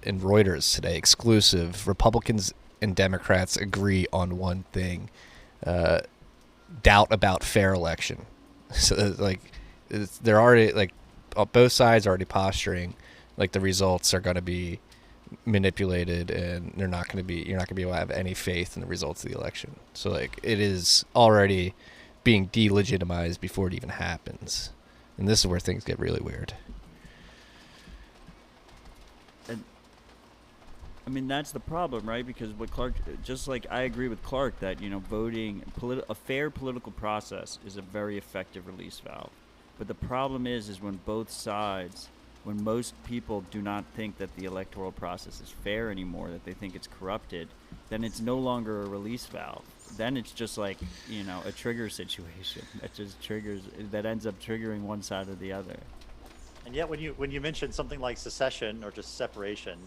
in Reuters today, exclusive. Republicans and Democrats agree on one thing, doubt about fair election. So they're already both sides are already posturing like the results are going to be manipulated and you're not going to be able to have any faith in the results of the election. So it is already being delegitimized before it even happens. And this is where things get really weird. And I mean, that's the problem, right? Because what Clark, just like I agree with Clark that, voting, a fair political process is a very effective release valve. But the problem is when both sides, when most people do not think that the electoral process is fair anymore, that they think it's corrupted, then it's no longer a release valve. Then it's just like, a trigger situation that ends up triggering one side or the other. And yet when you mention something like secession or just separation,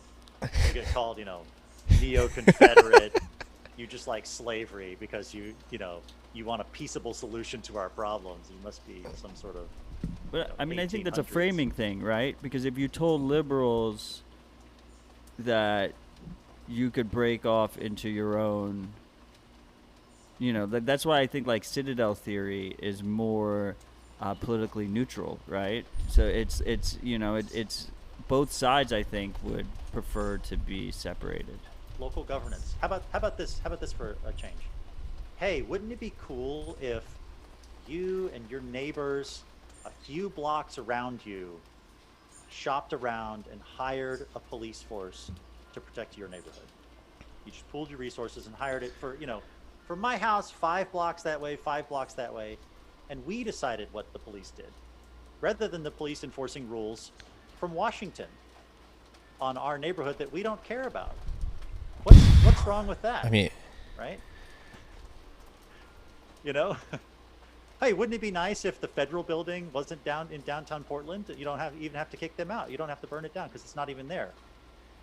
you get called, neo-Confederate. You just like slavery because you want a peaceable solution to our problems. You must be some sort of. But I mean, I think that's a framing thing, right? Because if you told liberals that you could break off into your own, that's why I think Citadel theory is more politically neutral, right? So it's both sides I think would prefer to be separated. Local governance. How about this? How about this for a change? Hey, wouldn't it be cool if you and your neighbors a few blocks around you shopped around and hired a police force to protect your neighborhood? You just pooled your resources and hired it for my house, 5 blocks that way, 5 blocks that way, and we decided what the police did, rather than the police enforcing rules from Washington on our neighborhood that we don't care about. What's wrong with that? I mean, right? Hey, wouldn't it be nice if the federal building wasn't down in downtown Portland? You don't even have to kick them out. You don't have to burn it down because it's not even there.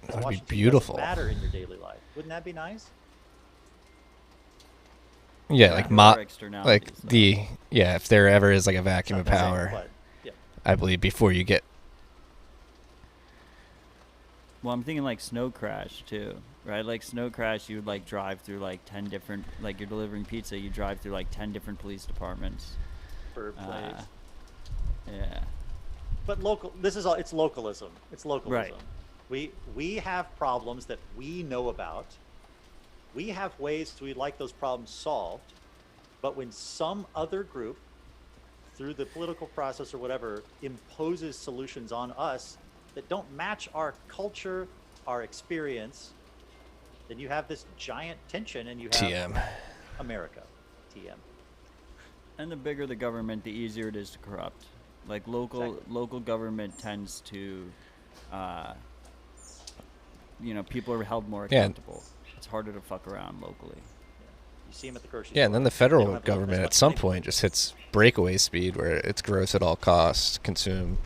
That would be beautiful. Doesn't matter in your daily life. Wouldn't that be nice? Yeah, if there ever is a vacuum of power, I believe before you get. Well, I'm thinking Snow Crash too, right? Snow Crash, you would drive through 10 different, you're delivering pizza, you drive through 10 different police departments. For plays. Yeah. But it's localism. It's localism. Right. We have problems that we know about. We have ways we'd like those problems solved, but when some other group, through the political process or whatever, imposes solutions on us that don't match our culture, our experience, then you have this giant tension and you have TM. America. TM. And the bigger the government, the easier it is to corrupt. Local government tends to, people are held more accountable. It's harder to fuck around locally. You see them at the grocery store. Yeah, and then the federal government at some point just hits breakaway speed where it's gross at all costs, consume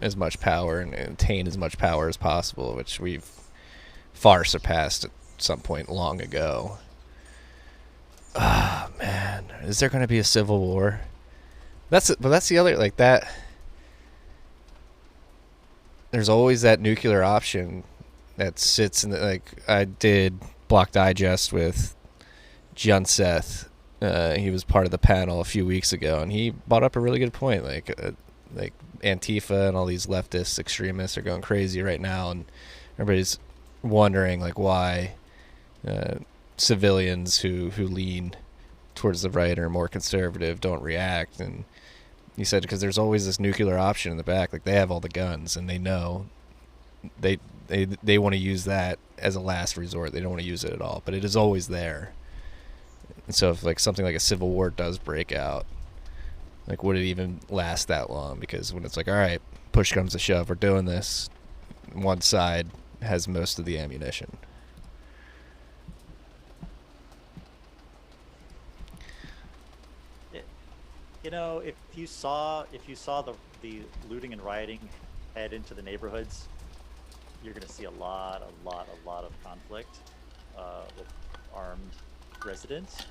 as much power and attain as much power as possible, which we've far surpassed at some point long ago. Ah, man. Is there going to be a civil war? But that's the other, that. There's always that nuclear option that sits in the, I did Block Digest with John Seth. He was part of the panel a few weeks ago, and he brought up a really good point. Antifa and all these leftist extremists are going crazy right now, and everybody's wondering why civilians who lean towards the right or more conservative don't react. And He said because there's always this nuclear option in the back. Like they have all the guns, and they know they want to use that as a last resort. They don't want to use it at all, but it is always there. And so if like something like a civil war does break out, like would it even last that long? Because when it's like, all right, push comes to shove, we're doing this, one side has most of the ammunition. You know, if you saw the looting and rioting head into the neighborhoods, you're going to see a lot of conflict with armed residents,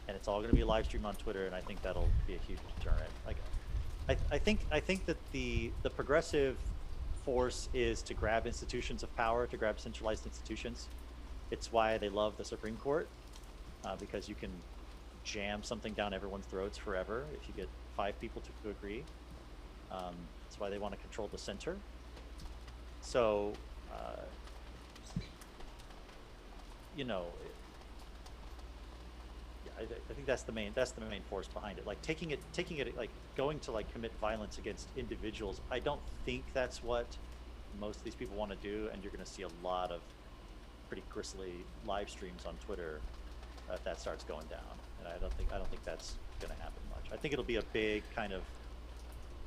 and it's all going to be live streamed on Twitter, and I think that'll be a huge deterrent. Like, I think that the progressive force is to grab institutions of power, to grab centralized institutions. It's why they love the Supreme Court, because you can jam something down everyone's throats forever if you get 5 people to agree. That's why they want to control the center. So, you know, I think that's the main force behind it. Like taking it, like going to like commit violence against individuals. I don't think that's what most of these people want to do, and you're going to see a lot of pretty gristly live streams on Twitter if that starts going down. And I don't think that's going to happen much. I think it'll be a big kind of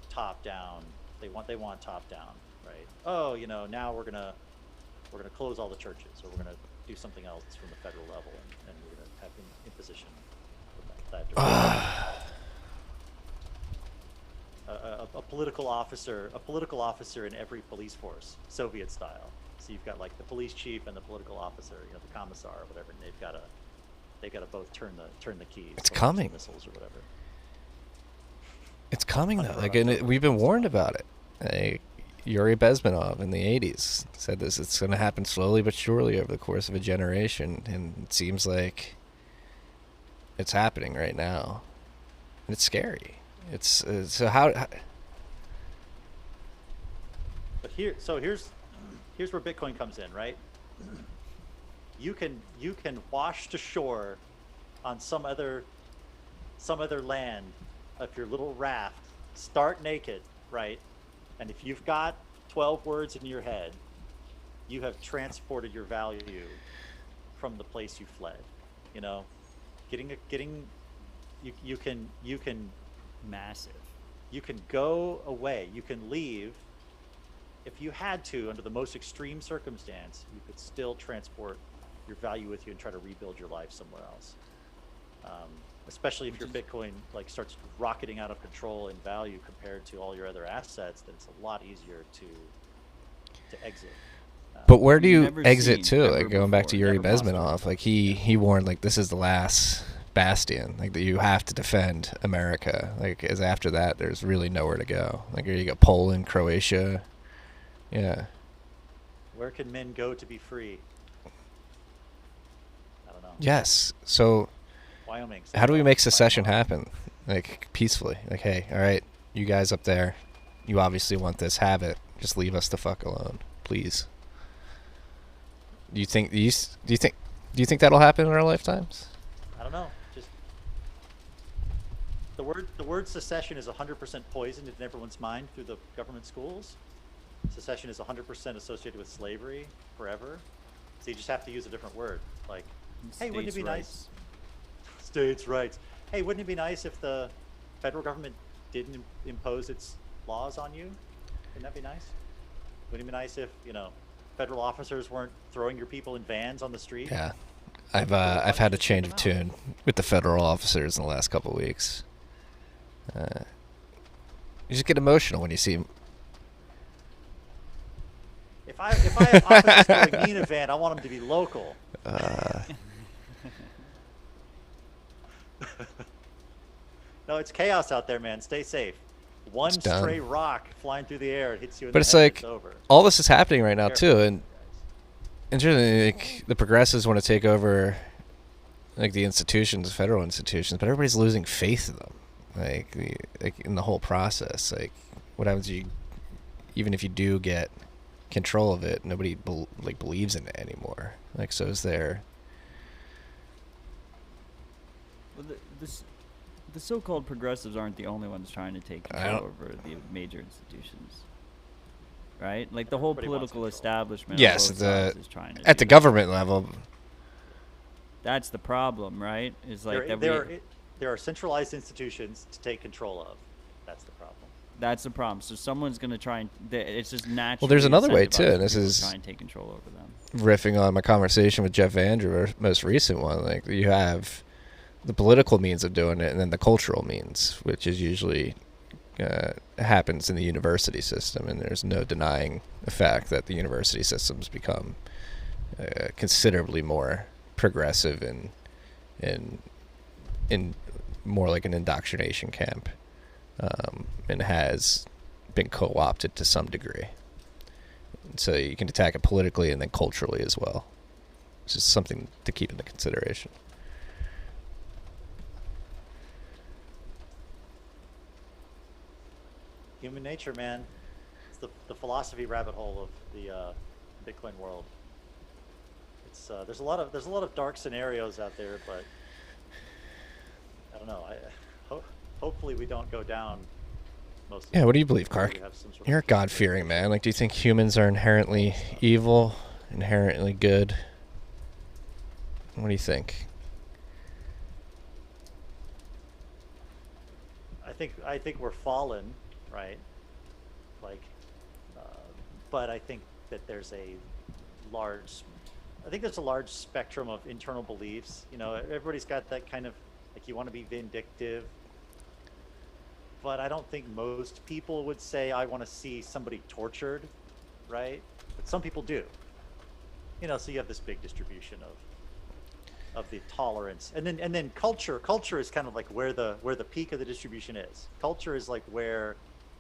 top down. They want top down, right? Oh, you know, now we're gonna close all the churches, or we're gonna do something else from the federal level, and we're gonna have imposition a political officer in every police force, Soviet style. So you've got like the police chief and the political officer, you know, the commissar or whatever, and they've got to both turn the keys. It's coming. Missiles or whatever. It's coming though. Like, and we've been warned about it. Like, Yuri Bezmenov in the 80s said this. It's going to happen slowly but surely over the course of a generation, and it seems like it's happening right now. And it's scary. It's so how. But here's where Bitcoin comes in, right? You can wash to shore on some other land of your little raft, start naked, right? And if you've got 12 words in your head, you have transported your value from the place you fled. You know, you can Massive. You can go away. You can leave. If you had to, under the most extreme circumstance, you could still transport your value with you and try to rebuild your life somewhere else. Especially if your Bitcoin like starts rocketing out of control in value compared to all your other assets, then it's a lot easier to exit. But where do you exit to? Like going back to Yuri Bezmenov, like he warned like this is the last bastion, like that you have to defend America. Like as after that, there's really nowhere to go. Like you got Poland, Croatia, yeah. Where can men go to be free? I don't know. Yes. So Wyoming. How do we make secession happen? Like peacefully. Like, hey, all right, you guys up there, you obviously want this. Have it. Just leave us the fuck alone, please. Do you think that'll happen in our lifetimes? I don't know. Just the word secession is 100% poisoned in everyone's mind through the government schools. Secession is 100% associated with slavery forever. So you just have to use a different word. Like, hey, wouldn't it be nice? States' rights. Hey, wouldn't it be nice if the federal government didn't impose its laws on you? Wouldn't that be nice? Wouldn't it be nice if, you know, federal officers weren't throwing your people in vans on the street? Yeah. I've had a change of tune with the federal officers in the last couple of weeks. You just get emotional when you see them. If I have officers throwing me in a van, I want them to be local. No, it's chaos out there, man. Stay safe. One stray rock flying through the air, it hits you in the head. But it's like, over. All this is happening right now too, and certainly like, the progressives want to take over like the institutions, federal institutions, but everybody's losing faith in them. Like in the whole process. Like, what happens if even if you do get control of it, nobody believes in it anymore. Like, so is there. Well, the so-called progressives aren't the only ones trying to take control over the major institutions, right? Like the whole Everybody wants political control. establishment. Yes, on both sides is trying to at do the that. government level. That's the problem, right? Is like There are centralized institutions to take control of. That's the problem. that's the problem. So someone's going to try and it's just natural. Well, there's another way too, and this is try and take control over them. riffing on my conversation with Jeff Andrew, our most recent one. Like, you have the political means of doing it, and then the cultural means, which is usually happens in the university system. And there's no denying the fact that the university systems become considerably more progressive and in more like an indoctrination camp, and has been co-opted to some degree. So you can attack it politically and then culturally as well. It's just something to keep into consideration. Human nature, man. It's the philosophy rabbit hole of the Bitcoin world. It's there's a lot of dark scenarios out there, but I don't know. Hopefully we don't go down. Most of Yeah, them. what do you believe, Hopefully Clark? we have some sort of You're a God-fearing man. Like, do you think humans are inherently evil, inherently good? What do you think? I think we're fallen, right? Like, but I think that there's a large spectrum of internal beliefs. You know, everybody's got that kind of, like, you want to be vindictive, but I don't think most people would say, I want to see somebody tortured, right? But some people do. You know, so you have this big distribution of the tolerance, and then culture is kind of like where the peak of the distribution is. Culture is like where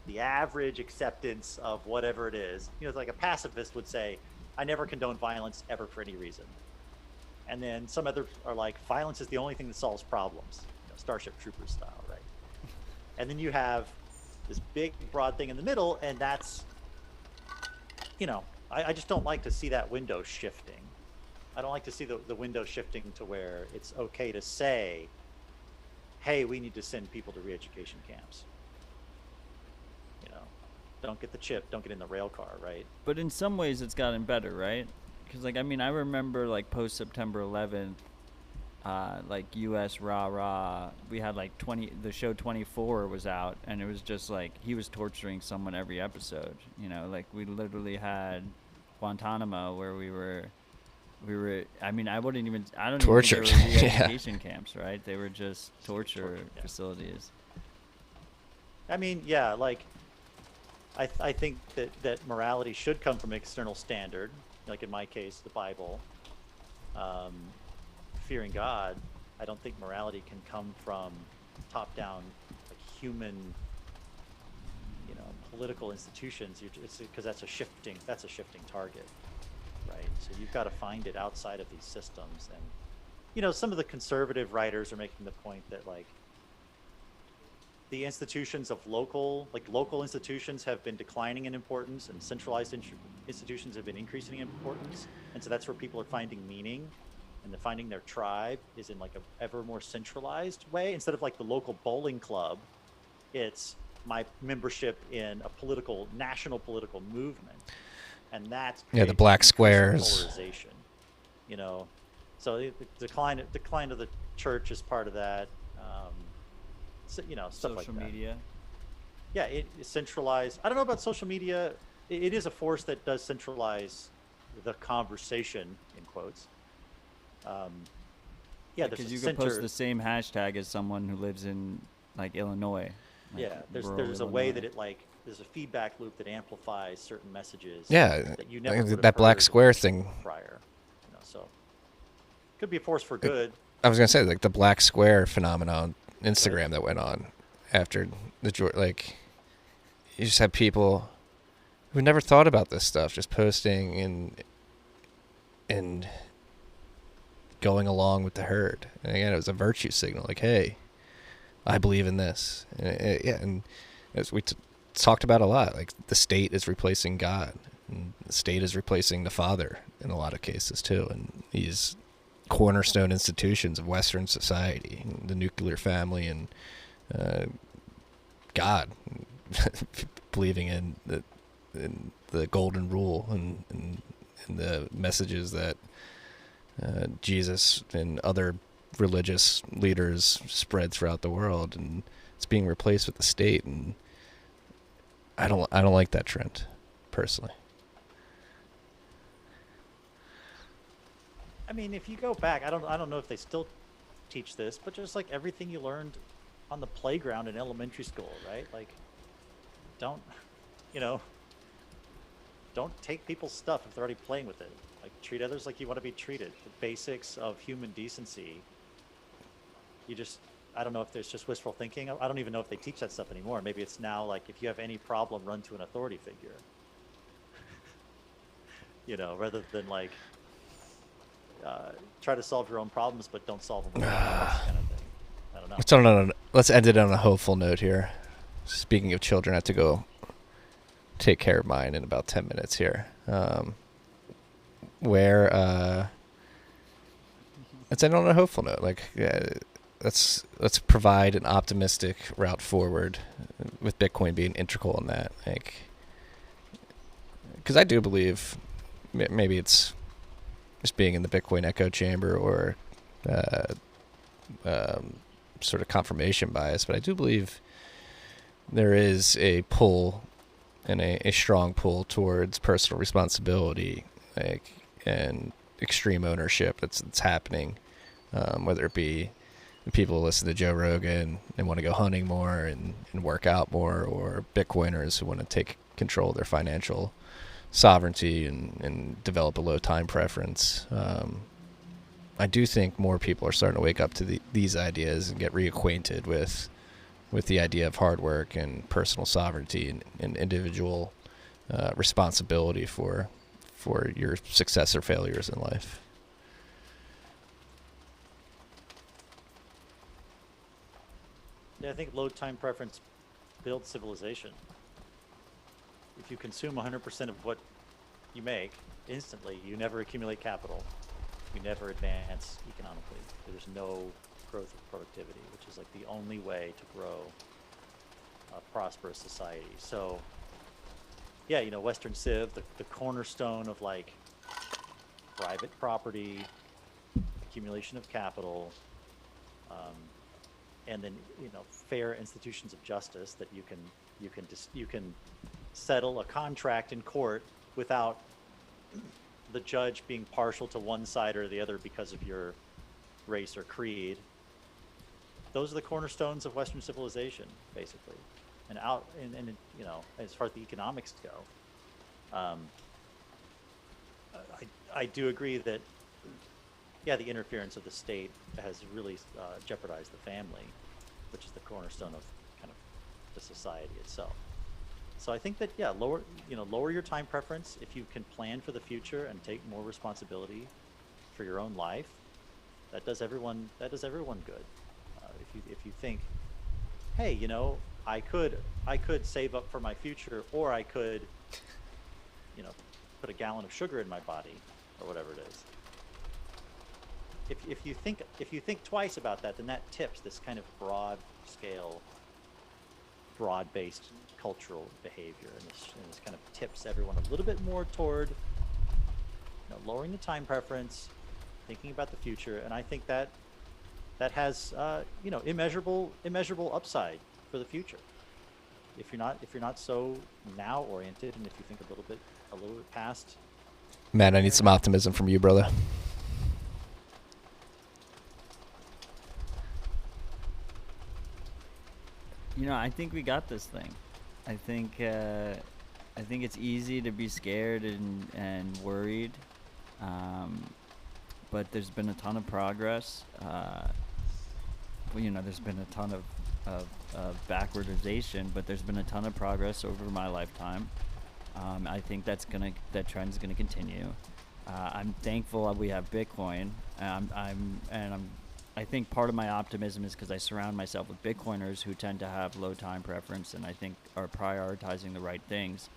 the average acceptance of whatever it is, you know, like a pacifist would say, I never condone violence ever for any reason. And then some others are like, violence is the only thing that solves problems, you know, Starship Troopers style, right? And then you have this big broad thing in the middle, and that's, you know, I just don't like to see that window shifting. I don't like to see the window shifting to where it's okay to say, hey, we need to send people to re-education camps. You know, don't get the chip, don't get in the rail car, right? But in some ways, it's gotten better, right? Because, like, I mean, I remember, like, post September 11th, like, U.S. rah-rah, we had, like, the show 24 was out, and it was just, like, he was torturing someone every episode, you know? Like, we literally had Guantanamo where we were, I mean, I don't even Tortured. think they were Yeah. re-education camps, right? They were just torture yeah. facilities. I mean, yeah, like, I think that morality should come from an external standard, like in my case, the Bible. Fearing God, I don't think morality can come from top-down, like, human, you know, political institutions. It's because that's a shifting target, right? So you've got to find it outside of these systems. And, you know, some of the conservative writers are making the point that, like, the institutions of local institutions have been declining in importance, and centralized institutions have been increasing in importance. And so that's where people are finding meaning, and finding their tribe is in, like, a ever more centralized way. Instead of, like, the local bowling club, it's my membership in a national political movement. And that's Yeah, the black squares. Polarization, you know. So the decline of the church is part of that. So, you know, stuff like that. Social media. Yeah, it is centralized. I don't know about social media. It is a force that does centralize the conversation, in quotes. Yeah, Because you could post the same hashtag as someone who lives in, like, Illinois. Like, yeah, there's a rural way Illinois. that there's a feedback loop that amplifies certain messages. Yeah, that you never like would have that black heard square thing. prior. You know, so could be a force for good. I was gonna say, like, the black square phenomenon on Instagram that went on after like, you just had people who never thought about this stuff just posting and going along with the herd. And again, it was a virtue signal, like, hey, I believe in this. And as we talked about a lot, like, the state is replacing God, and the state is replacing the father in a lot of cases too, and these cornerstone institutions of Western society, the nuclear family and God, believing in the golden rule and the messages that Jesus and other religious leaders spread throughout the world, and it's being replaced with the state, and I don't like that trend personally. I mean, if you go back, I don't know if they still teach this, but just like everything you learned on the playground in elementary school, right? Like, don't, you know, don't take people's stuff if they're already playing with it. Like, treat others like you want to be treated. The basics of human decency. You just, I don't know if there's just wishful thinking. I don't even know if they teach that stuff anymore. Maybe it's now like, if you have any problem, run to an authority figure. You know, rather than like, try to solve your own problems, but don't solve them with violence kind of thing. I don't know. Let's end it on a hopeful note here. Speaking of children, I have to go take care of mine in about 10 minutes here. Let's end on a hopeful note. Like, let's provide an optimistic route forward, with Bitcoin being integral in that. Like, because I do believe, maybe it's just being in the Bitcoin echo chamber or sort of confirmation bias, but I do believe there is a pull and a strong pull towards personal responsibility, like, and extreme ownership that's happening, whether it be the people who listen to Joe Rogan and want to go hunting more and work out more, or Bitcoiners who want to take control of their financial sovereignty and develop a low time preference. I do think more people are starting to wake up to these ideas and get reacquainted with the idea of hard work and personal sovereignty and individual responsibility for your success or failures in life. Yeah, I think low time preference builds civilization. If you consume 100% of what you make instantly, you never accumulate capital. You never advance economically. There's no growth of productivity, which is like the only way to grow a prosperous society. So, yeah, you know, Western Civ, the cornerstone of like private property, accumulation of capital, and then, you know, fair institutions of justice that you can settle a contract in court without the judge being partial to one side or the other because of your race or creed. Those are the cornerstones of Western civilization, basically. And you know, as far as the economics go, I do agree that, yeah, the interference of the state has really jeopardized the family, which is the cornerstone of kind of the society itself. So I think that, yeah, lower your time preference if you can plan for the future and take more responsibility for your own life. That does everyone good. If you think, hey, you know, I could save up for my future, or I could, you know, put a gallon of sugar in my body, or whatever it is. If you think twice about that, then that tips this kind of broad-based cultural behavior, and this kind of tips everyone a little bit more toward, you know, lowering the time preference, thinking about the future, and I think that has you know, immeasurable upside for the future. If you're not so now oriented, and if you think a little bit past. Man, I need some optimism from you, brother. You know, I think we got this thing. I think it's easy to be scared and worried, but there's been a ton of progress. You know, there's been a ton of backwardization, but there's been a ton of progress over my lifetime. I think that trend's gonna continue. I'm thankful we have Bitcoin. I think part of my optimism is because I surround myself with Bitcoiners who tend to have low time preference and I think are prioritizing the right things.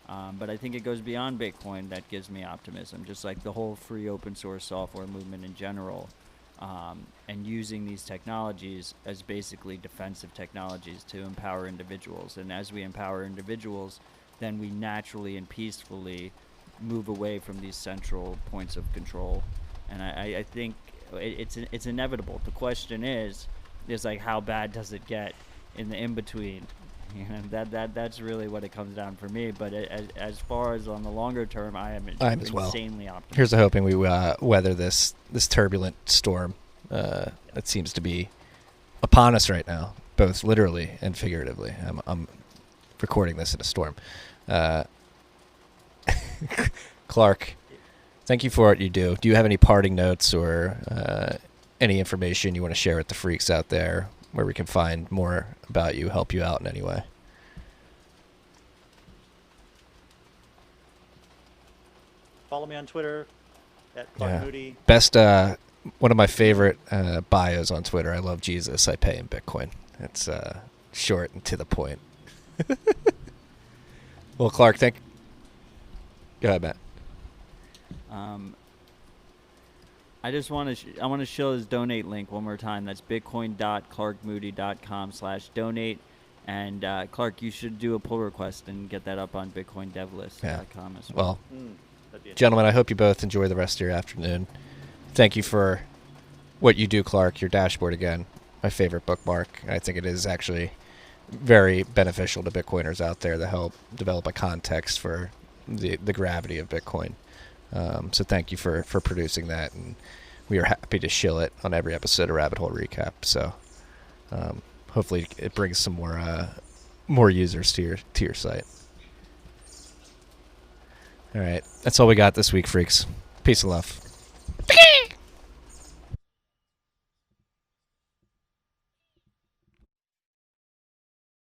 But I think it goes beyond Bitcoin that gives me optimism, just like the whole free open source software movement in general. and using these technologies as basically defensive technologies to empower individuals. And as we empower individuals, then we naturally and peacefully move away from these central points of control. And I think it's inevitable. The question is like, how bad does it get in the in-between? You know, that's really what it comes down for me. But as far as on the longer term, I am as well. insanely optimistic. Here's to hoping we weather this turbulent storm that seems to be upon us right now, both literally and figuratively. I'm recording this in a storm. Clark, thank you for what you do. Do you have any parting notes or any information you want to share with the freaks out there where we can find more about you, help you out in any way? Follow me on Twitter at Clark Moody. Best, one of my favorite bios on Twitter. I love Jesus. I pay in Bitcoin. It's short and to the point. Well, Clark, go ahead, Matt. I just want to show this donate link one more time. That's bitcoin.clarkmoody.com/donate. And Clark, you should do a pull request and get that up on bitcoindevlist.com as well. Gentlemen, I hope you both enjoy the rest of your afternoon. Thank you for what you do, Clark. Your dashboard, again, my favorite bookmark. I think it is actually very beneficial to Bitcoiners out there to help develop a context for the gravity of Bitcoin. So thank you for producing that, and we are happy to shill it on every episode of Rabbit Hole Recap. So hopefully it brings some more users to your site. All right, that's all we got this week, freaks. Peace and love.